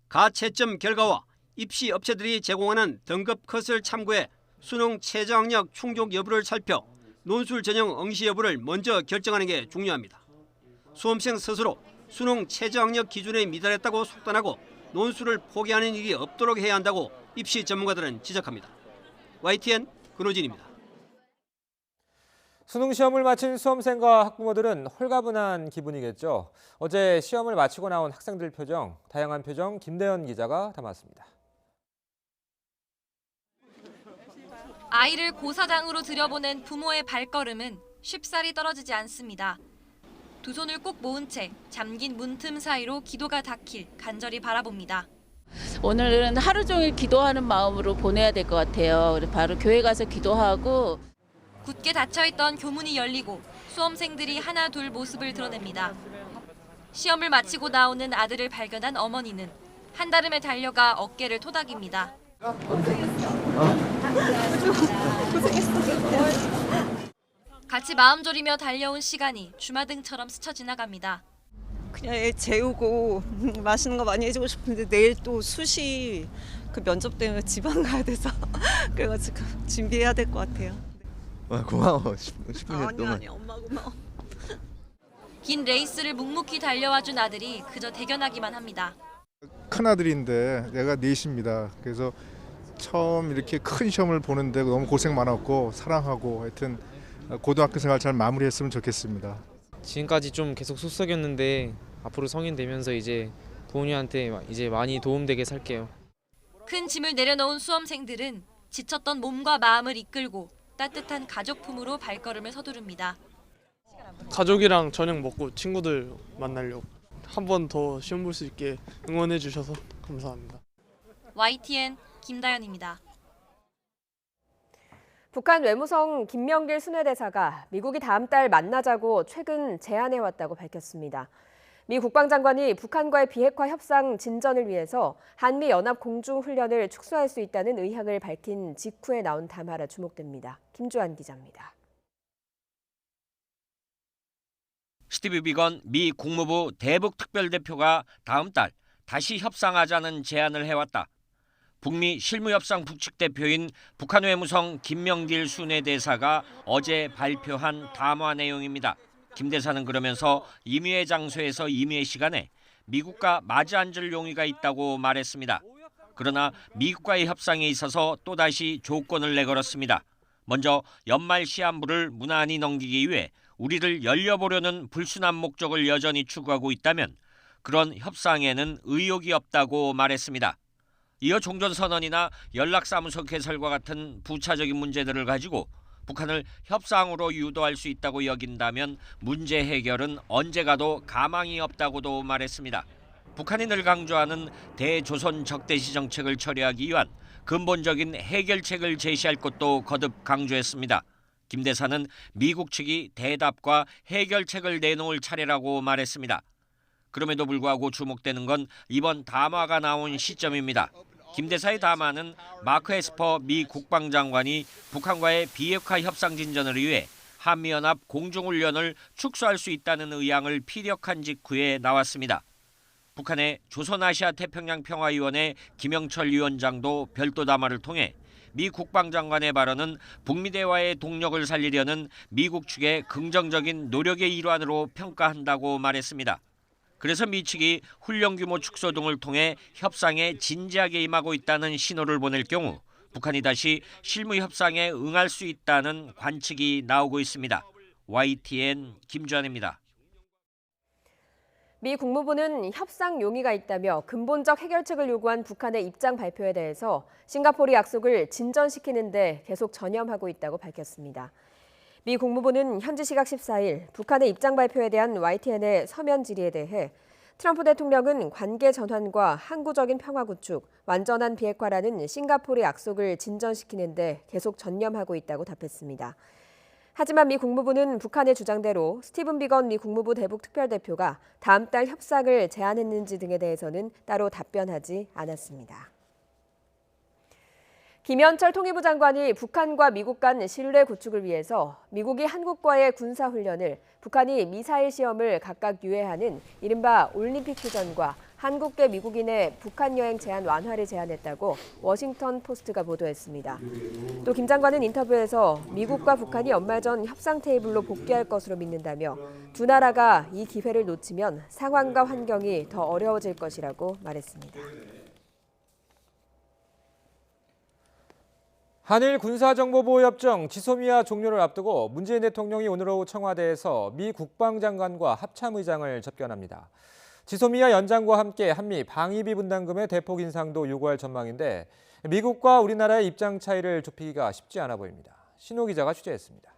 가채점 결과와 입시 업체들이 제공하는 등급 컷을 참고해 수능 최저학력 충족 여부를 살펴 논술 전형 응시 여부를 먼저 결정하는 게 중요합니다. 수험생 스스로 수능 최저학력 기준에 미달했다고 속단하고 논술을 포기하는 일이 없도록 해야 한다고 입시 전문가들은 지적합니다. YTN 근호진입니다. 수능 시험을 마친 수험생과 학부모들은 홀가분한 기분이겠죠. 어제 시험을 마치고 나온 학생들 표정, 다양한 표정 김대현 기자가 담았습니다. 아이를 고사장으로 들여보낸 부모의 발걸음은 쉽사리 떨어지지 않습니다. 두 손을 꼭 모은 채 잠긴 문틈 사이로 기도가 닿길 간절히 바라봅니다. 오늘은 하루 종일 기도하는 마음으로 보내야 될 것 같아요. 바로 교회 가서 기도하고. 굳게 닫혀있던 교문이 열리고 수험생들이 하나 둘 모습을 드러냅니다. 시험을 마치고 나오는 아들을 발견한 어머니는 한달음에 달려가 어깨를 토닥입니다. 같이 마음 졸이며 달려온 시간이 주마등처럼 스쳐 지나갑니다. 그냥 애 재우고 맛있는 거 많이 해주고 싶은데 내일 또 수시 그 면접 때문에 지방 가야 돼서 그래가지고 준비해야 될 것 같아요. 고마워. 10분 동안. 아니 엄마 고마워. 긴 레이스를 묵묵히 달려와준 아들이 그저 대견하기만 합니다. 큰아들인데 내가 넷입니다. 그래서 처음 이렇게 큰 시험을 보는데 너무 고생 많았고 사랑하고 하여튼 고등학교 생활 잘 마무리했으면 좋겠습니다. 지금까지 좀 계속 속썩였는데 앞으로 성인 되면서 이제 부모님한테 이제 많이 도움되게 살게요. 큰 짐을 내려놓은 수험생들은 지쳤던 몸과 마음을 이끌고 따뜻한 가족품으로 발걸음을 서두릅니다. 가족이랑 저녁 먹고 친구들 만나려고 한 번 더 시험 볼 수 있게 응원해 주셔서 감사합니다. YTN 김다연입니다. 북한 외무성 김명길 순회대사가 미국이 다음 달 만나자고 최근 제안해왔다고 밝혔습니다. 미 국방장관이 북한과의 비핵화 협상 진전을 위해서 한미 연합 공중훈련을 축소할 수 있다는 의향을 밝힌 직후에 나온 담화라 주목됩니다. 김주한 기자입니다. 스티브 비건 미 국무부 대북 특별대표가 다음 달 다시 협상하자는 제안을 해왔다. 북미 실무협상 북측대표인 북한 외무성 김명길 순회대사가 어제 발표한 담화 내용입니다. 김 대사는 그러면서 임의회 장소에서 임의회 시간에 미국과 마주 앉을 용의가 있다고 말했습니다. 그러나 미국과의 협상에 있어서 또다시 조건을 내걸었습니다. 먼저 연말 시한부를 무난히 넘기기 위해 우리를 열려보려는 불순한 목적을 여전히 추구하고 있다면 그런 협상에는 의욕이 없다고 말했습니다. 이어 종전선언이나 연락사무소 개설과 같은 부차적인 문제들을 가지고 북한을 협상으로 유도할 수 있다고 여긴다면 문제 해결은 언제 가도 가망이 없다고도 말했습니다. 북한이 늘 강조하는 대조선 적대시 정책을 처리하기 위한 근본적인 해결책을 제시할 것도 거듭 강조했습니다. 김 대사는 미국 측이 대답과 해결책을 내놓을 차례라고 말했습니다. 그럼에도 불구하고 주목되는 건 이번 담화가 나온 시점입니다. 김 대사의 담화는 마크 에스퍼 미 국방장관이 북한과의 비핵화 협상 진전을 위해 한미연합 공중훈련을 축소할 수 있다는 의향을 피력한 직후에 나왔습니다. 북한의 조선아시아태평양평화위원회 김영철 위원장도 별도 담화를 통해 미 국방장관의 발언은 북미 대화의 동력을 살리려는 미국 측의 긍정적인 노력의 일환으로 평가한다고 말했습니다. 그래서 미 측이 훈련 규모 축소 등을 통해 협상에 진지하게 임하고 있다는 신호를 보낼 경우 북한이 다시 실무 협상에 응할 수 있다는 관측이 나오고 있습니다. YTN 김주환입니다. 미 국무부는 협상 용의가 있다며 근본적 해결책을 요구한 북한의 입장 발표에 대해서 싱가포르 약속을 진전시키는 데 계속 전념하고 있다고 밝혔습니다. 미 국무부는 현지 시각 14일 북한의 입장 발표에 대한 YTN의 서면 질의에 대해 트럼프 대통령은 관계 전환과 항구적인 평화 구축, 완전한 비핵화라는 싱가포르 약속을 진전시키는 데 계속 전념하고 있다고 답했습니다. 하지만 미 국무부는 북한의 주장대로 스티븐 비건 미 국무부 대북 특별대표가 다음 달 협상을 제안했는지 등에 대해서는 따로 답변하지 않았습니다. 김현철 통일부 장관이 북한과 미국 간 신뢰 구축을 위해서 미국이 한국과의 군사훈련을, 북한이 미사일 시험을 각각 유예하는 이른바 올림픽 휴전과 한국계 미국인의 북한 여행 제한 완화를 제안했다고 워싱턴 포스트가 보도했습니다. 또 김 장관은 인터뷰에서 미국과 북한이 연말 전 협상 테이블로 복귀할 것으로 믿는다며 두 나라가 이 기회를 놓치면 상황과 환경이 더 어려워질 것이라고 말했습니다. 한일 군사정보보호협정 지소미아 종료를 앞두고 문재인 대통령이 오늘 오후 청와대에서 미 국방장관과 합참의장을 접견합니다. 지소미아 연장과 함께 한미 방위비 분담금의 대폭 인상도 요구할 전망인데 미국과 우리나라의 입장 차이를 좁히기가 쉽지 않아 보입니다. 신호 기자가 취재했습니다.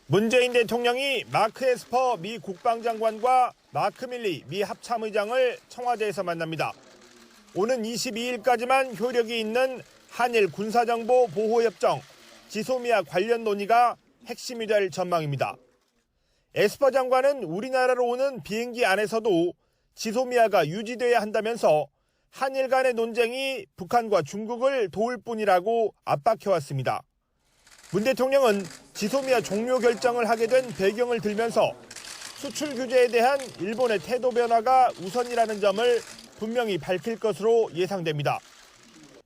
문재인 대통령이 마크 에스퍼 미 국방장관과 마크 밀리 미 합참의장을 청와대에서 만납니다. 오는 22일까지만 효력이 있는 한일 군사정보보호협정 지소미아 관련 논의가 핵심이 될 전망입니다. 에스퍼 장관은 우리나라로 오는 비행기 안에서도 지소미아가 유지돼야 한다면서 한일 간의 논쟁이 북한과 중국을 도울 뿐이라고 압박해왔습니다. 문 대통령은 지소미아 종료 결정을 하게 된 배경을 들면서 수출 규제에 대한 일본의 태도 변화가 우선이라는 점을 분명히 밝힐 것으로 예상됩니다.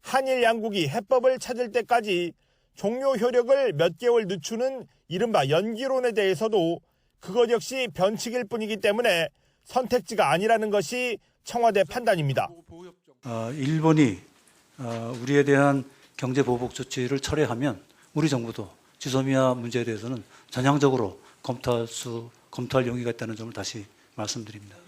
한일 양국이 해법을 찾을 때까지 종료 효력을 몇 개월 늦추는 이른바 연기론에 대해서도 그것 역시 변칙일 뿐이기 때문에 선택지가 아니라는 것이 청와대 판단입니다. 일본이 우리에 대한 경제 보복 조치를 철회하면 우리 정부도 지소미아 문제에 대해서는 전향적으로 검토할 용의가 있다는 점을 다시 말씀드립니다.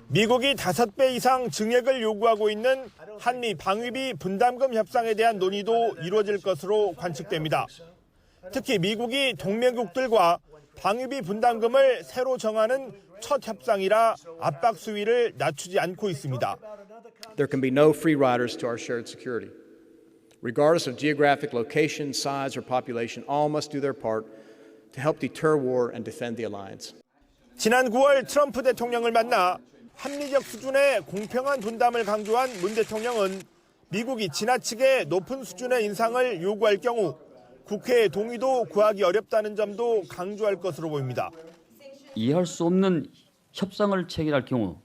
미국이 5배 이상 증액을 요구하고 있는 한미 방위비 분담금 협상에 대한 논의도 이루어질 것으로 관측됩니다. 특히 미국이 동맹국들과 방위비 분담금을 새로 정하는 첫 협상이라 압박 수위를 낮추지 않고 있습니다. There can be no free riders to our shared security. Regardless of geographic location, size, or population, all must do their part to help deter war and defend the alliance. 지난 9월 트럼프 대통령을 만나 합리적 수준의 공평한 분담을 강조한 문 대통령은 미국이 지나치게 높은 수준의 인상을 요구할 경우 국회의 동의도 구하기 어렵다는 점도 강조할 것으로 보입니다. 이해할 수 없는 협상을 체결할 경우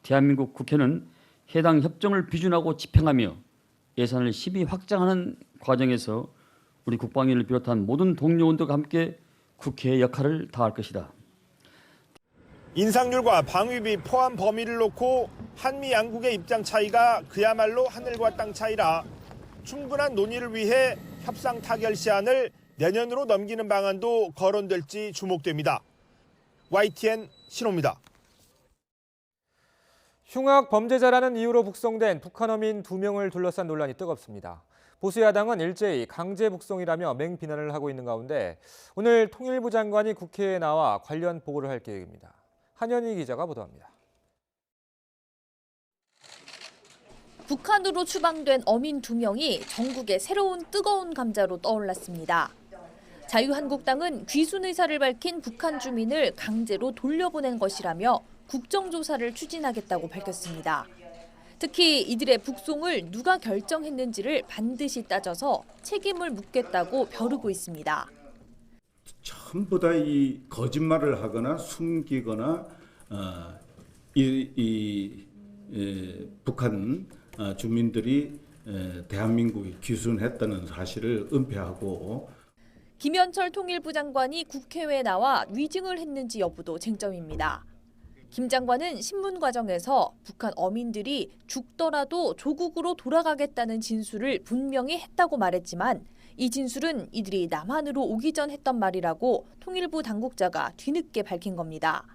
대한민국 국회는 해당 협정을 비준하고 집행하며 예산을 심히 확장하는 과정에서 우리 국방위를 비롯한 모든 동료원들과 함께 국회의 역할을 다할 것이다. 인상률과 방위비 포함 범위를 놓고 한미 양국의 입장 차이가 그야말로 하늘과 땅 차이라 충분한 논의를 위해 협상 타결 시한을 내년으로 넘기는 방안도 거론될지 주목됩니다. YTN 신호입니다. 흉악 범죄자라는 이유로 북송된 북한 어민 2명을 둘러싼 논란이 뜨겁습니다. 보수 야당은 일제히 강제 북송이라며 맹비난을 하고 있는 가운데 오늘 통일부 장관이 국회에 나와 관련 보고를 할 계획입니다. 한현희 기자가 보도합니다. 북한으로 추방된 어민 2명이 전국의 새로운 뜨거운 감자로 떠올랐습니다. 자유한국당은 귀순 의사를 밝힌 북한 주민을 강제로 돌려보낸 것이라며 국정조사를 추진하겠다고 밝혔습니다. 특히 이들의 북송을 누가 결정했는지를 반드시 따져서 책임을 묻겠다고 벼르고 있습니다. 전부 다 이 거짓말을 하거나 숨기거나 북한 주민들이 대한민국에 귀순했다는 사실을 은폐하고 김현철 통일부 장관이 국회에 나와 위증을 했는지 여부도 쟁점입니다. 김 장관은 신문 과정에서 북한 어민들이 죽더라도 조국으로 돌아가겠다는 진술을 분명히 했다고 말했지만 이 진술은 이들이 남한으로 오기 전 했던 말이라고 통일부 당국자가 뒤늦게 밝힌 겁니다.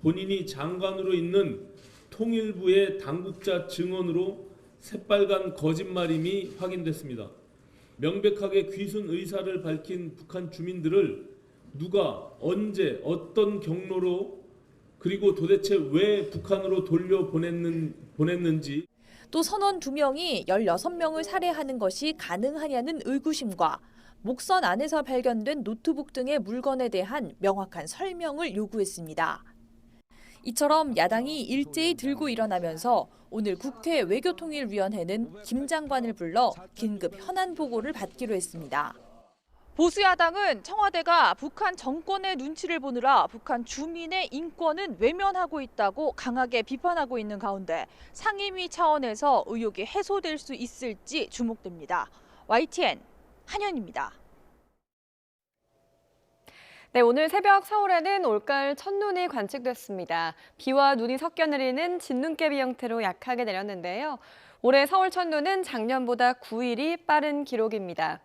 본인이 장관으로 있는 통일부의 당국자 증언으로 새빨간 거짓말임이 확인됐습니다. 명백하게 귀순 의사를 밝힌 북한 주민들을 누가 언제 어떤 경로로 그리고 도대체 왜 북한으로 돌려보냈는지 또 선원 2명이 16명을 살해하는 것이 가능하냐는 의구심과 목선 안에서 발견된 노트북 등의 물건에 대한 명확한 설명을 요구했습니다. 이처럼 야당이 일제히 들고 일어나면서 오늘 국회 외교통일위원회는 김 장관을 불러 긴급 현안 보고를 받기로 했습니다. 보수야당은 청와대가 북한 정권의 눈치를 보느라 북한 주민의 인권은 외면하고 있다고 강하게 비판하고 있는 가운데 상임위 차원에서 의혹이 해소될 수 있을지 주목됩니다. YTN 한현입니다. 네, 오늘 새벽 서울에는 올가을 첫눈이 관측됐습니다. 비와 눈이 섞여 내리는 진눈깨비 형태로 약하게 내렸는데요. 올해 서울 첫눈은 작년보다 9일이 빠른 기록입니다.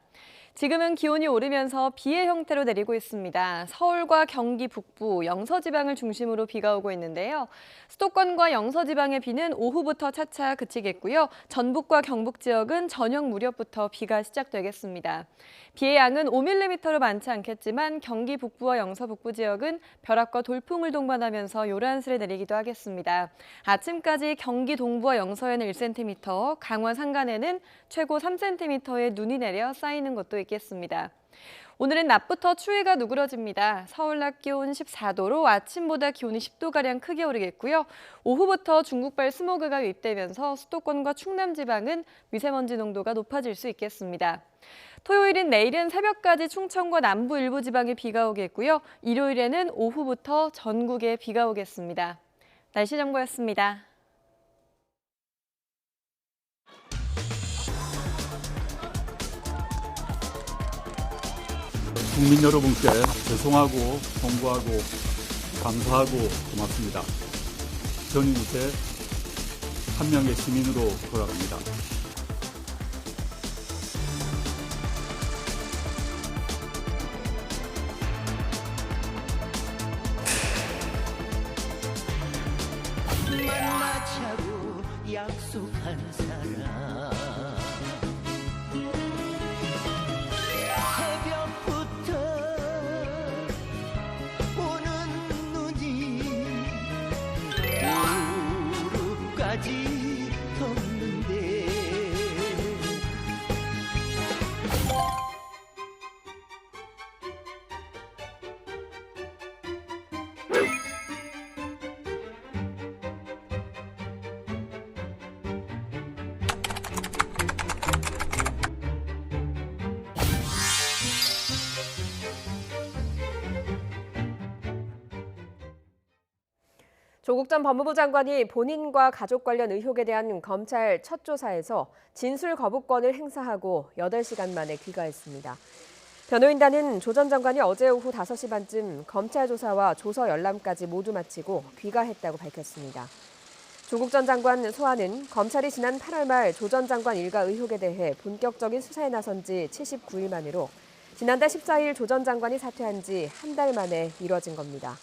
지금은 기온이 오르면서 비의 형태로 내리고 있습니다. 서울과 경기 북부, 영서지방을 중심으로 비가 오고 있는데요. 수도권과 영서지방의 비는 오후부터 차차 그치겠고요. 전북과 경북 지역은 저녁 무렵부터 비가 시작되겠습니다. 비의 양은 5mm로 많지 않겠지만 경기 북부와 영서 북부 지역은 벼락과 돌풍을 동반하면서 요란스레 내리기도 하겠습니다. 아침까지 경기 동부와 영서에는 1cm, 강원 산간에는 최고 3cm의 눈이 내려 쌓이는 곳도 있겠습니다. 오늘은 낮부터 추위가 누그러집니다. 서울 낮 기온 14도로 아침보다 기온이 10도가량 크게 오르겠고요. 오후부터 중국발 스모그가 유입되면서 수도권과 충남 지방은 미세먼지 농도가 높아질 수 있겠습니다. 토요일인 내일은 새벽까지 충청과 남부 일부 지방에 비가 오겠고요. 일요일에는 오후부터 전국에 비가 오겠습니다. 날씨 정보였습니다. 국민 여러분께 죄송하고 송구하고 감사하고 고맙습니다. 저는 이제 한 명의 시민으로 돌아갑니다. 만나자고 약속한 사람 새벽부터 오는 눈이 무릎까지 덮는데 조국 전 법무부 장관이 본인과 가족 관련 의혹에 대한 검찰 첫 조사에서 진술 거부권을 행사하고 8시간 만에 귀가했습니다. 변호인단은 조 전 장관이 어제 오후 5시 반쯤 검찰 조사와 조서 열람까지 모두 마치고 귀가했다고 밝혔습니다. 조국 전 장관 소환은 검찰이 지난 8월 말 조 전 장관 일가 의혹에 대해 본격적인 수사에 나선 지 79일 만으로 지난달 14일 조 전 장관이 사퇴한 지 한 달 만에 이뤄진 겁니다.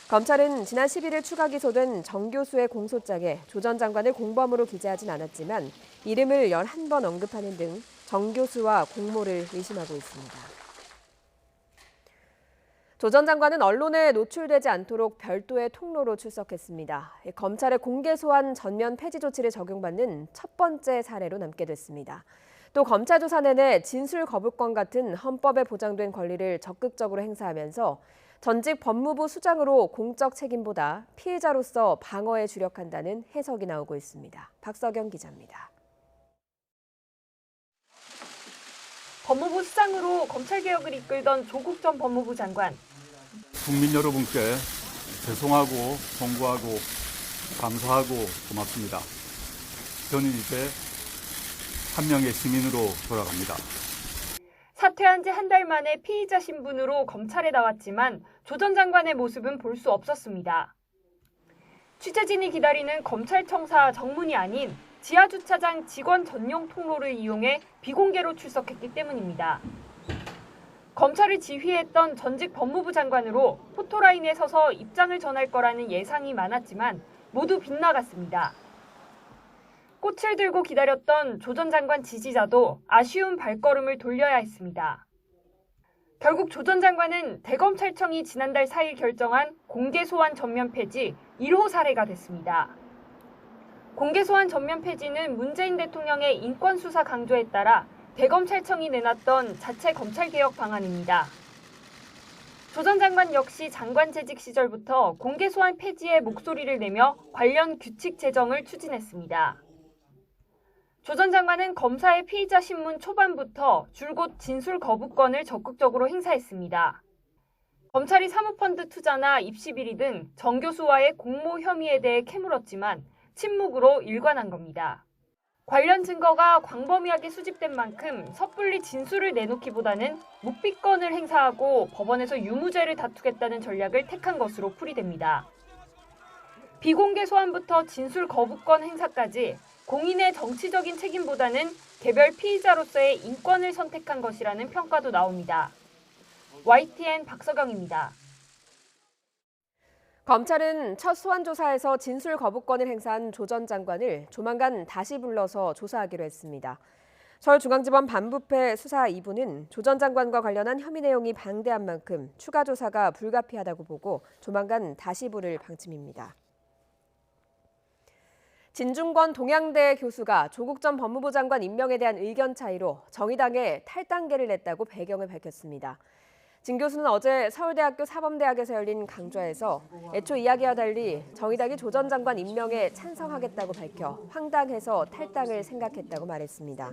검찰은 지난 11일 추가 기소된 정 교수의 공소장에 조 전 장관을 공범으로 기재하진 않았지만 이름을 11번 언급하는 등 정 교수와 공모를 의심하고 있습니다. 조 전 장관은 언론에 노출되지 않도록 별도의 통로로 출석했습니다. 검찰의 공개 소환 전면 폐지 조치를 적용받는 첫 번째 사례로 남게 됐습니다. 또 검찰 조사 내내 진술 거부권 같은 헌법에 보장된 권리를 적극적으로 행사하면서 전직 법무부 수장으로 공적 책임보다 피해자로서 방어에 주력한다는 해석이 나오고 있습니다. 박서경 기자입니다. 법무부 수장으로 검찰개혁을 이끌던 조국 전 법무부 장관. 국민 여러분께 죄송하고 송구하고 감사하고 고맙습니다. 저는 이제 한 명의 시민으로 돌아갑니다. 사퇴한 지 한 달 만에 피의자 신분으로 검찰에 나왔지만 조 전 장관의 모습은 볼 수 없었습니다. 취재진이 기다리는 검찰청사 정문이 아닌 지하주차장 직원 전용 통로를 이용해 비공개로 출석했기 때문입니다. 검찰을 지휘했던 전직 법무부 장관으로 포토라인에 서서 입장을 전할 거라는 예상이 많았지만 모두 빗나갔습니다. 꽃을 들고 기다렸던 조 전 장관 지지자도 아쉬운 발걸음을 돌려야 했습니다. 결국 조 전 장관은 대검찰청이 지난달 4일 결정한 공개소환 전면 폐지 1호 사례가 됐습니다. 공개소환 전면 폐지는 문재인 대통령의 인권수사 강조에 따라 대검찰청이 내놨던 자체 검찰개혁 방안입니다. 조 전 장관 역시 장관 재직 시절부터 공개소환 폐지에 목소리를 내며 관련 규칙 제정을 추진했습니다. 조 전 장관은 검사의 피의자 신문 초반부터 줄곧 진술 거부권을 적극적으로 행사했습니다. 검찰이 사모펀드 투자나 입시비리 등 정 교수와의 공모 혐의에 대해 캐물었지만 침묵으로 일관한 겁니다. 관련 증거가 광범위하게 수집된 만큼 섣불리 진술을 내놓기보다는 묵비권을 행사하고 법원에서 유무죄를 다투겠다는 전략을 택한 것으로 풀이됩니다. 비공개 소환부터 진술 거부권 행사까지 공인의 정치적인 책임보다는 개별 피의자로서의 인권을 선택한 것이라는 평가도 나옵니다. YTN 박서경입니다. 검찰은 첫 소환 조사에서 진술 거부권을 행사한 조 전 장관을 조만간 다시 불러서 조사하기로 했습니다. 서울중앙지법 반부패 수사 2부는 조 전 장관과 관련한 혐의 내용이 방대한 만큼 추가 조사가 불가피하다고 보고 조만간 다시 부를 방침입니다. 진중권 동양대 교수가 조국 전 법무부 장관 임명에 대한 의견 차이로 정의당에 탈당계를 냈다고 배경을 밝혔습니다. 진 교수는 어제 서울대학교 사범대학에서 열린 강좌에서 애초 이야기와 달리 정의당이 조 전 장관 임명에 찬성하겠다고 밝혀 황당해서 탈당을 생각했다고 말했습니다.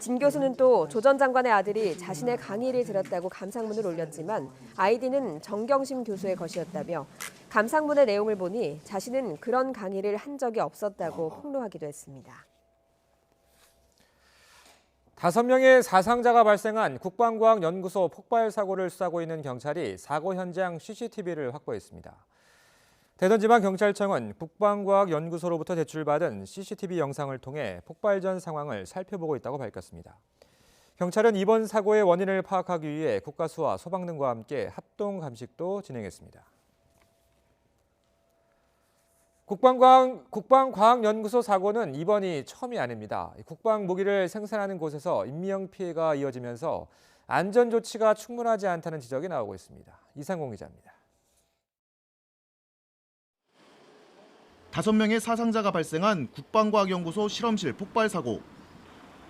진 교수는 또 조 전 장관의 아들이 자신의 강의를 들었다고 감상문을 올렸지만 아이디는 정경심 교수의 것이었다며 감상문의 내용을 보니 자신은 그런 강의를 한 적이 없었다고 폭로하기도 했습니다. 5명의 사상자가 발생한 국방과학연구소 폭발 사고를 수사하고 있는 경찰이 사고 현장 CCTV를 확보했습니다. 대전지방경찰청은 국방과학연구소로부터 제출받은 CCTV 영상을 통해 폭발 전 상황을 살펴보고 있다고 밝혔습니다. 경찰은 이번 사고의 원인을 파악하기 위해 국가수와 소방 등과 함께 합동 감식도 진행했습니다. 국방과학연구소 사고는 이번이 처음이 아닙니다. 국방무기를 생산하는 곳에서 인명 피해가 이어지면서 안전조치가 충분하지 않다는 지적이 나오고 있습니다. 이상공 기자입니다. 5명의 사상자가 발생한 국방과학연구소 실험실 폭발 사고.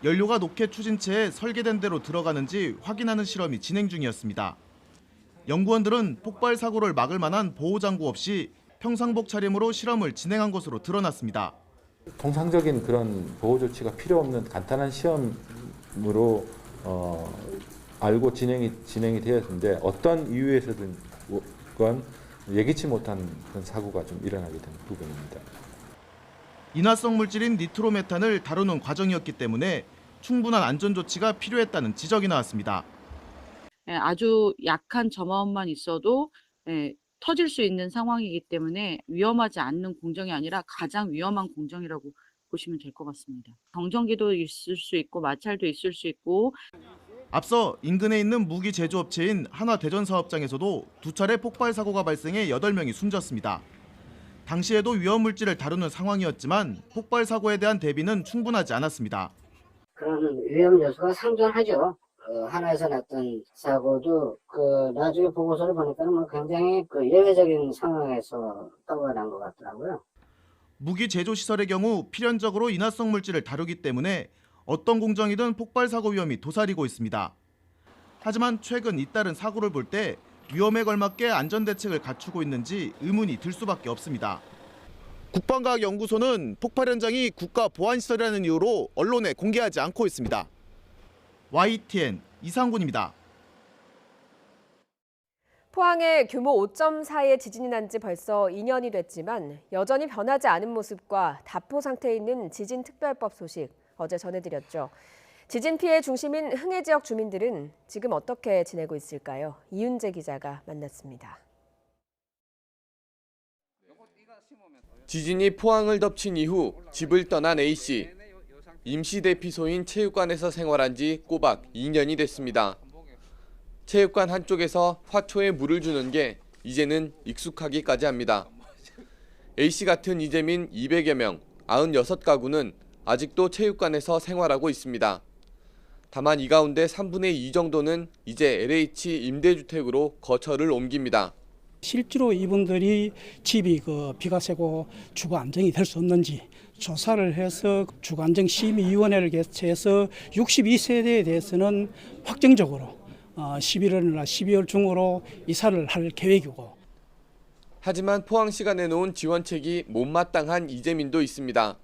연료가 높게 추진체에 설계된 대로 들어가는지 확인하는 실험이 진행 중이었습니다. 연구원들은 폭발 사고를 막을 만한 보호장구 없이 평상복 차림으로 실험을 진행한 것으로 드러났습니다. 통상적인 그런 보호 조치가 필요 없는 간단한 시험으로 알고 진행이 되었는데 어떤 이유에서든 예기치 못한 그런 사고가 좀 일어나게 된 부분입니다. 인화성 물질인 니트로메탄을 다루는 과정이었기 때문에 충분한 안전 조치가 필요했다는 지적이 나왔습니다. 아주 약한 점화원만 있어도 터질 수 있는 상황이기 때문에 위험하지 않는 공정이 아니라 가장 위험한 공정이라고 보시면 될 것 같습니다. 정전기도 있을 수 있고 마찰도 있을 수 있고. 앞서 인근에 있는 무기 제조업체인 한화대전사업장에서도 2차례 폭발 사고가 발생해 8명이 숨졌습니다. 당시에도 위험물질을 다루는 상황이었지만 폭발 사고에 대한 대비는 충분하지 않았습니다. 그런 위험 요소가 상존하죠. 하나에서 났던 사고도 나중에 보고서를 보니까는 굉장히 예외적인 상황에서 떠난 것 같더라고요. 무기 제조 시설의 경우 필연적으로 인화성 물질을 다루기 때문에 어떤 공정이든 폭발 사고 위험이 도사리고 있습니다. 하지만 최근 잇따른 사고를 볼 때 위험에 걸맞게 안전대책을 갖추고 있는지 의문이 들 수밖에 없습니다. 국방과학연구소는 폭발 현장이 국가보안시설이라는 이유로 언론에 공개하지 않고 있습니다. YTN 이상군입니다. 포항에 규모 5.4의 지진이 난 지 벌써 2년이 됐지만 여전히 변하지 않은 모습과 답보 상태에 있는 지진특별법 소식 어제 전해드렸죠. 지진 피해 중심인 흥해 지역 주민들은 지금 어떻게 지내고 있을까요? 이윤재 기자가 만났습니다. 지진이 포항을 덮친 이후 집을 떠난 A씨. 임시 대피소인 체육관에서 생활한 지 꼬박 2년이 됐습니다. 체육관 한쪽에서 화초에 물을 주는 게 이제는 익숙하기까지 합니다. A씨 같은 이재민 200여 명, 96가구는 아직도 체육관에서 생활하고 있습니다. 다만 이 가운데 3분의 2 정도는 이제 LH 임대주택으로 거처를 옮깁니다. 실제로 이분들이 집이 비가 새고 주거 안정이 될 수 없는지 조사를 해서 주거 안정 심의위원회를 개최해서 62세대에 대해서는 확정적으로 11월이나 12월 중으로 이사를 할 계획이고. 하지만 포항시가 내놓은 지원책이 못마땅한 이재민도 있습니다.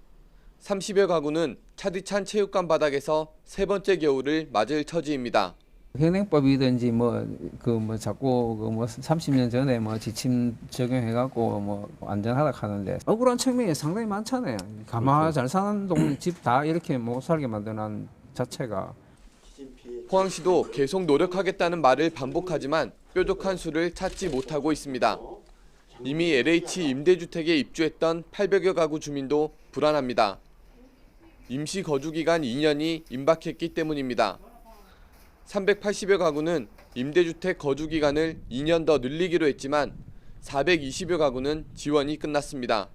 30여 가구는 차디찬 체육관 바닥에서 세 번째 겨울을 맞을 처지입니다. 현행법이든지 자꾸 30년 전에 지침 적용해갖고 안전하다 하는데 억울한 측면이 상당히 많잖아요. 가마 잘 사는 동네 집 다 이렇게 못 살게 만드는 자체가. 포항시도 계속 노력하겠다는 말을 반복하지만 뾰족한 수를 찾지 못하고 있습니다. 이미 LH 임대주택에 입주했던 800여 가구 주민도 불안합니다. 임시 거주기간 2년이 임박했기 때문입니다. 380여 가구는 임대주택 거주기간을 2년 더 늘리기로 했지만 420여 가구는 지원이 끝났습니다.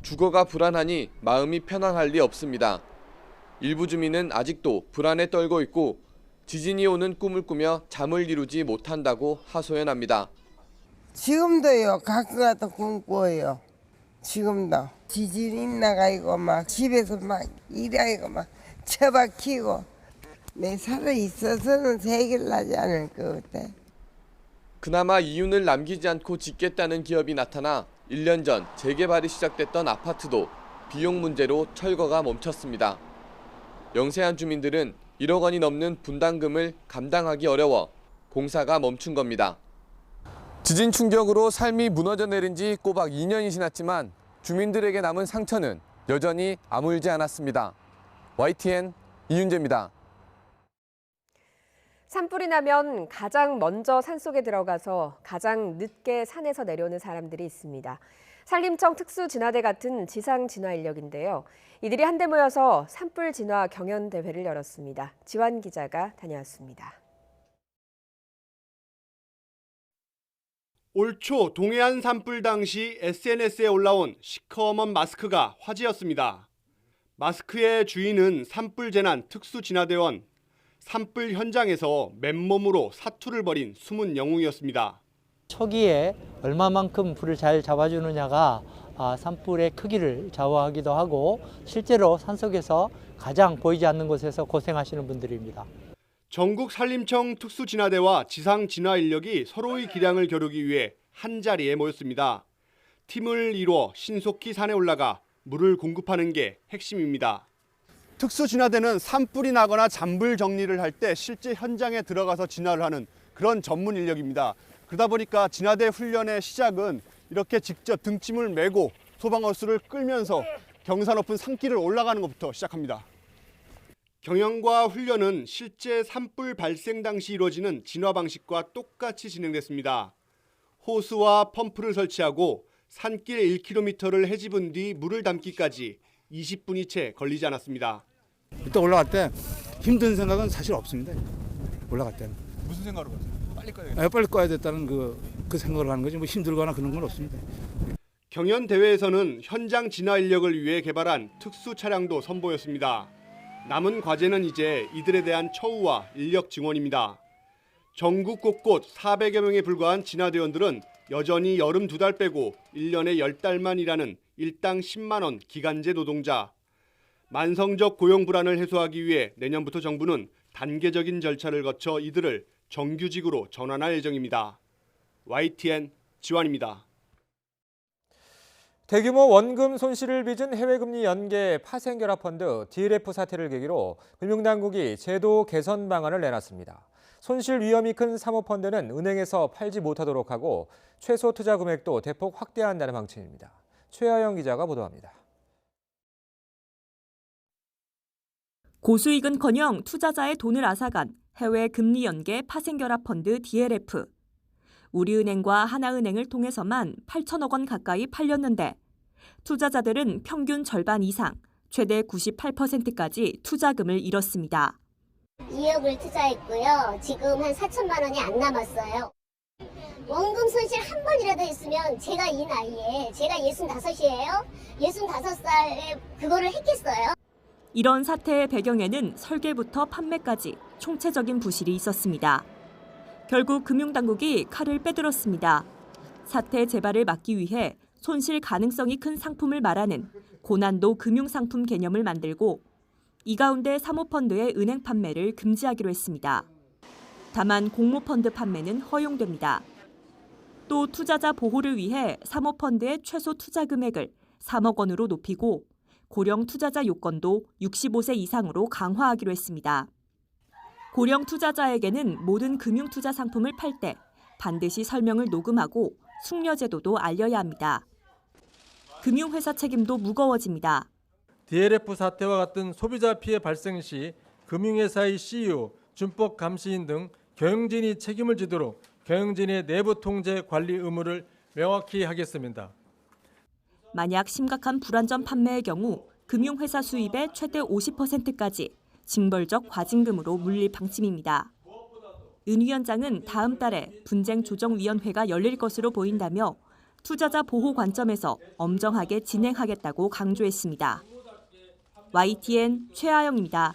주거가 불안하니 마음이 편안할 리 없습니다. 일부 주민은 아직도 불안에 떨고 있고 지진이 오는 꿈을 꾸며 잠을 이루지 못한다고 하소연합니다. 지금도요. 가끔 가다 꿈꿔요. 지금도. 지진 있나가 이거 막 집에서 막 일하고 막 처박히고 내 살아 있어서는 해결나지 않을 것 같아. 그나마 이윤을 남기지 않고 짓겠다는 기업이 나타나 1년 전 재개발이 시작됐던 아파트도 비용 문제로 철거가 멈췄습니다. 영세한 주민들은 1억 원이 넘는 분담금을 감당하기 어려워 공사가 멈춘 겁니다. 지진 충격으로 삶이 무너져 내린 지 꼬박 2년이 지났지만 주민들에게 남은 상처는 여전히 아물지 않았습니다. YTN 이윤재입니다. 산불이 나면 가장 먼저 산속에 들어가서 가장 늦게 산에서 내려오는 사람들이 있습니다. 산림청 특수진화대 같은 지상진화 인력인데요. 이들이 한데 모여서 산불 진화 경연 대회를 열었습니다. 지환 기자가 다녀왔습니다. 올 초 동해안 산불 당시 SNS에 올라온 시커먼 마스크가 화제였습니다. 마스크의 주인은 산불재난 특수진화대원, 산불 현장에서 맨몸으로 사투를 벌인 숨은 영웅이었습니다. 초기에 얼마만큼 불을 잘 잡아주느냐가 산불의 크기를 좌우하기도 하고 실제로 산속에서 가장 보이지 않는 곳에서 고생하시는 분들입니다. 전국 산림청 특수진화대와 지상진화 인력이 서로의 기량을 겨루기 위해 한자리에 모였습니다. 팀을 이루어 신속히 산에 올라가 물을 공급하는 게 핵심입니다. 특수진화대는 산불이 나거나 잔불 정리를 할 때 실제 현장에 들어가서 진화를 하는 그런 전문 인력입니다. 그러다 보니까 진화대 훈련의 시작은 이렇게 직접 등짐을 메고 소방호스를 끌면서 경사 높은 산길을 올라가는 것부터 시작합니다. 경연과 훈련은 실제 산불 발생 당시 이루어지는 진화 방식과 똑같이 진행됐습니다. 호스와 펌프를 설치하고 산길 1km를 헤집은 뒤 물을 담기까지 20분이 채 걸리지 않았습니다. 일단 올라갈 때 힘든 생각은 사실 없습니다. 올라갈 때는. 무슨 생각으로 갔어요? 빨리 꺼야 돼. 빨리 꺼야 됐다는 그 생각을 하는 거지 힘들거나 그런 건 없습니다. 경연 대회에서는 현장 진화 인력을 위해 개발한 특수 차량도 선보였습니다. 남은 과제는 이제 이들에 대한 처우와 인력 증원입니다. 전국 곳곳 400여 명에 불과한 진화대원들은 여전히 여름 2달 빼고 1년에 10달만 일하는 일당 10만 원 기간제 노동자. 만성적 고용 불안을 해소하기 위해 내년부터 정부는 단계적인 절차를 거쳐 이들을 정규직으로 전환할 예정입니다. YTN 지환입니다. 대규모 원금 손실을 빚은 해외금리 연계 파생결합펀드 DLF 사태를 계기로 금융당국이 제도 개선 방안을 내놨습니다. 손실 위험이 큰 사모펀드는 은행에서 팔지 못하도록 하고 최소 투자 금액도 대폭 확대한다는 방침입니다. 최하영 기자가 보도합니다. 고수익은커녕 투자자의 돈을 앗아간 해외 금리 연계 파생결합 펀드 DLF. 우리은행과 하나은행을 통해서만 8천억 원 가까이 팔렸는데 투자자들은 평균 절반 이상, 최대 98%까지 투자금을 잃었습니다. 2억을 투자했고요. 지금 한 4천만 원이 안 남았어요. 원금 손실 한 번이라도 있으면 제가 이 나이에, 제가 65이에요. 65살에 그거를 했겠어요? 이런 사태의 배경에는 설계부터 판매까지 총체적인 부실이 있었습니다. 결국 금융당국이 칼을 빼들었습니다. 사태 재발을 막기 위해 손실 가능성이 큰 상품을 말하는 고난도 금융상품 개념을 만들고 이 가운데 사모펀드의 은행 판매를 금지하기로 했습니다. 다만 공모펀드 판매는 허용됩니다. 또 투자자 보호를 위해 사모펀드의 최소 투자 금액을 3억 원으로 높이고 고령 투자자 요건도 65세 이상으로 강화하기로 했습니다. 고령 투자자에게는 모든 금융투자 상품을 팔 때 반드시 설명을 녹음하고 숙려제도도 알려야 합니다. 금융회사 책임도 무거워집니다. DLF 사태와 같은 소비자 피해 발생 시 금융회사의 CEO, 준법 감시인 등 경영진이 책임을 지도록 경영진의 내부 통제 관리 의무를 명확히 하겠습니다. 만약 심각한 불안전 판매의 경우 금융회사 수입의 최대 50%까지 징벌적 과징금으로 물릴 방침입니다. 은 위원장은 다음 달에 분쟁조정위원회가 열릴 것으로 보인다며 투자자 보호 관점에서 엄정하게 진행하겠다고 강조했습니다. YTN 최하영입니다.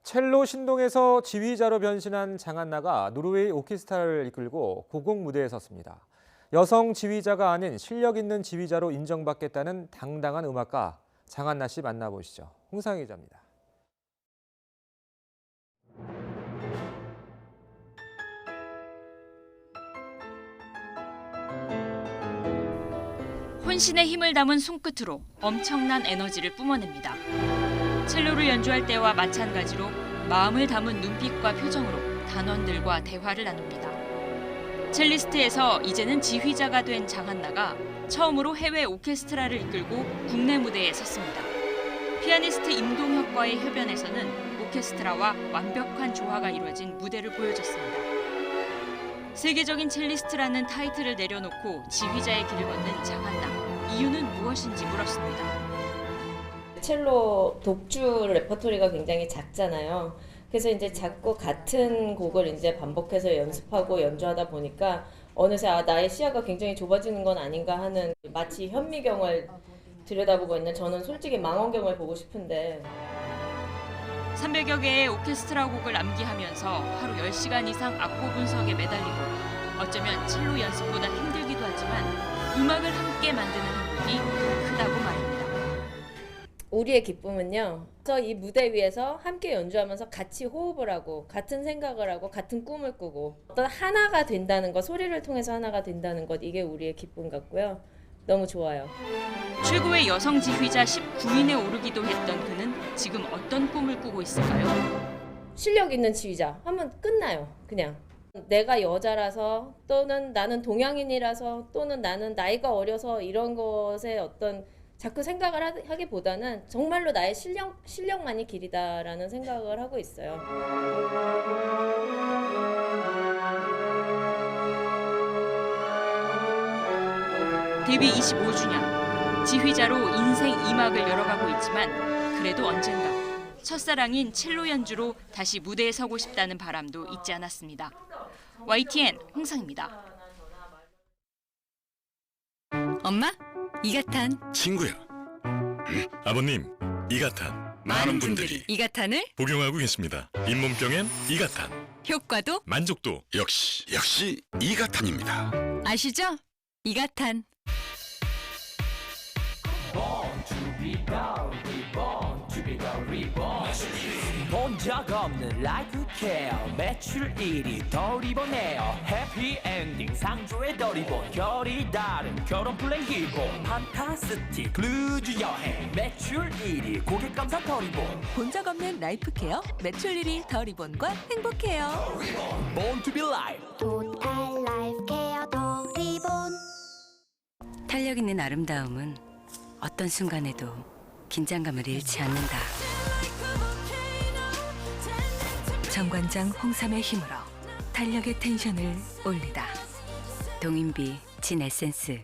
첼로 신동에서 지휘자로 변신한 장한나가 노르웨이 오케스트라를 이끌고 고공 무대에 섰습니다. 여성 지휘자가 아닌 실력 있는 지휘자로 인정받겠다는 당당한 음악가 장한나 씨 만나보시죠. 홍상희 기자입니다. 혼신의 힘을 담은 손끝으로 엄청난 에너지를 뿜어냅니다. 첼로를 연주할 때와 마찬가지로 마음을 담은 눈빛과 표정으로 단원들과 대화를 나눕니다. 첼리스트에서 이제는 지휘자가 된 장한나가 처음으로 해외 오케스트라를 이끌고 국내 무대에 섰습니다. 피아니스트 임동혁과의 협연에서는 오케스트라와 완벽한 조화가 이루어진 무대를 보여줬습니다. 세계적인 첼리스트라는 타이틀을 내려놓고 지휘자의 길을 걷는 장한나. 이유는 무엇인지 물었습니다. 첼로 독주 레퍼토리가 굉장히 작잖아요. 그래서 이제 자꾸 같은 곡을 이제 반복해서 연습하고 연주하다 보니까 어느새 나의 시야가 굉장히 좁아지는 건 아닌가 하는, 마치 현미경을 들여다보고 있는, 저는 솔직히 망원경을 보고 싶은데. 300여 개의 오케스트라 곡을 암기하면서 하루 10시간 이상 악보 분석에 매달리고 어쩌면 첼로 연습보다 힘들기도 하지만 음악을 함께 만드는 행복이 더 크다고 말합니다. 우리의 기쁨은요, 이 무대 위에서 함께 연주하면서 같이 호흡을 하고 같은 생각을 하고 같은 꿈을 꾸고 어떤 하나가 된다는 것, 소리를 통해서 하나가 된다는 것, 이게 우리의 기쁨 같고요. 너무 좋아요. 최고의 여성 지휘자 19인에 오르기도 했던 그는 지금 어떤 꿈을 꾸고 있을까요? 실력 있는 지휘자 하면 끝나요. 그냥 내가 여자라서, 또는 나는 동양인이라서, 또는 나는 나이가 어려서 이런 것에 어떤 자꾸 생각을 하기보다는 정말로 나의 실력만이 길이다라는 생각을 하고 있어요. 데뷔 25주년, 지휘자로 인생 2막을 열어가고 있지만 그래도 언젠가 첫사랑인 첼로 연주로 다시 무대에 서고 싶다는 바람도 잊지 않았습니다. YTN 홍상입니다. 엄마, 이가탄. 친구야. 아버님, 이가탄. 많은 분들이 이가탄을 복용하고 계십니다. 잇몸병엔 이가탄. 효과도 만족도 역시 이가탄입니다. 아시죠? 이가탄. 본 적 없는 라이프 케어 매출 1위 더 리본에어 해피엔딩 상조의 더 리본 결이 다른 결혼 플랜 기본 판타스틱 블루즈 여행 매출 1위 고객 감사 더 리본 본 적 없는 라이프 케어 매출 1위 더 리본과 행복해요. Born to be life 토탈 라이프 케어 더 리본. 탄력 있는 아름다움은 어떤 순간에도 긴장감을 잃지 않는다. 정관장 홍삼의 힘으로 탄력의 텐션을 올리다. 동인비 진 에센스.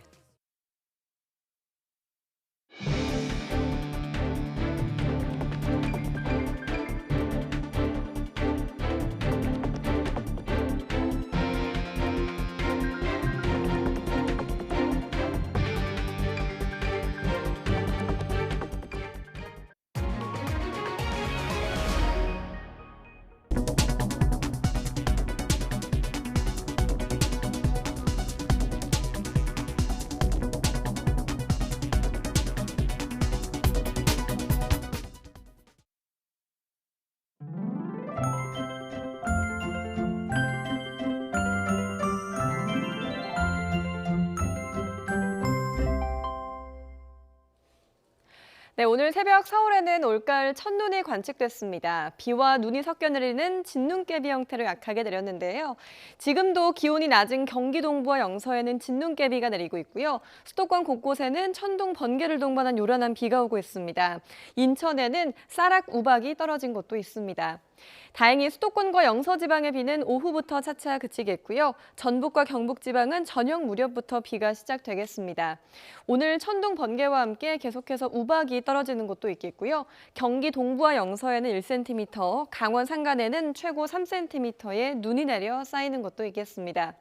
네, 오늘 새벽 서울에는 올가을 첫눈이 관측됐습니다. 비와 눈이 섞여 내리는 진눈깨비 형태로 약하게 내렸는데요. 지금도 기온이 낮은 경기 동부와 영서에는 진눈깨비가 내리고 있고요. 수도권 곳곳에는 천둥, 번개를 동반한 요란한 비가 오고 있습니다. 인천에는 쌀락 우박이 떨어진 곳도 있습니다. 다행히 수도권과 영서 지방의 비는 오후부터 차차 그치겠고요. 전북과 경북 지방은 저녁 무렵부터 비가 시작되겠습니다. 오늘 천둥, 번개와 함께 계속해서 우박이 떨어지는 곳도 있겠고요. 경기 동부와 영서에는 1cm, 강원 산간에는 최고 3cm의 눈이 내려 쌓이는 곳도 있겠습니다.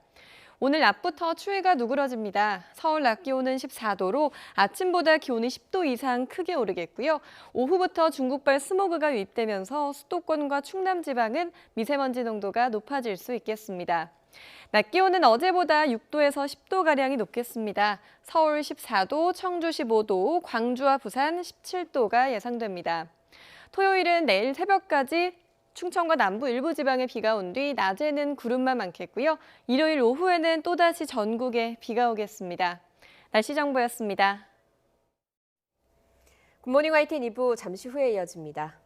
오늘 낮부터 추위가 누그러집니다. 서울 낮 기온은 14도로 아침보다 기온이 10도 이상 크게 오르겠고요. 오후부터 중국발 스모그가 유입되면서 수도권과 충남 지방은 미세먼지 농도가 높아질 수 있겠습니다. 낮 기온은 어제보다 6도에서 10도가량이 높겠습니다. 서울 14도, 청주 15도, 광주와 부산 17도가 예상됩니다. 토요일은 내일 새벽까지 충청과 남부 일부 지방에 비가 온 뒤 낮에는 구름만 많겠고요. 일요일 오후에는 또다시 전국에 비가 오겠습니다. 날씨 정보였습니다. 굿모닝 YTN 2부 잠시 후에 이어집니다.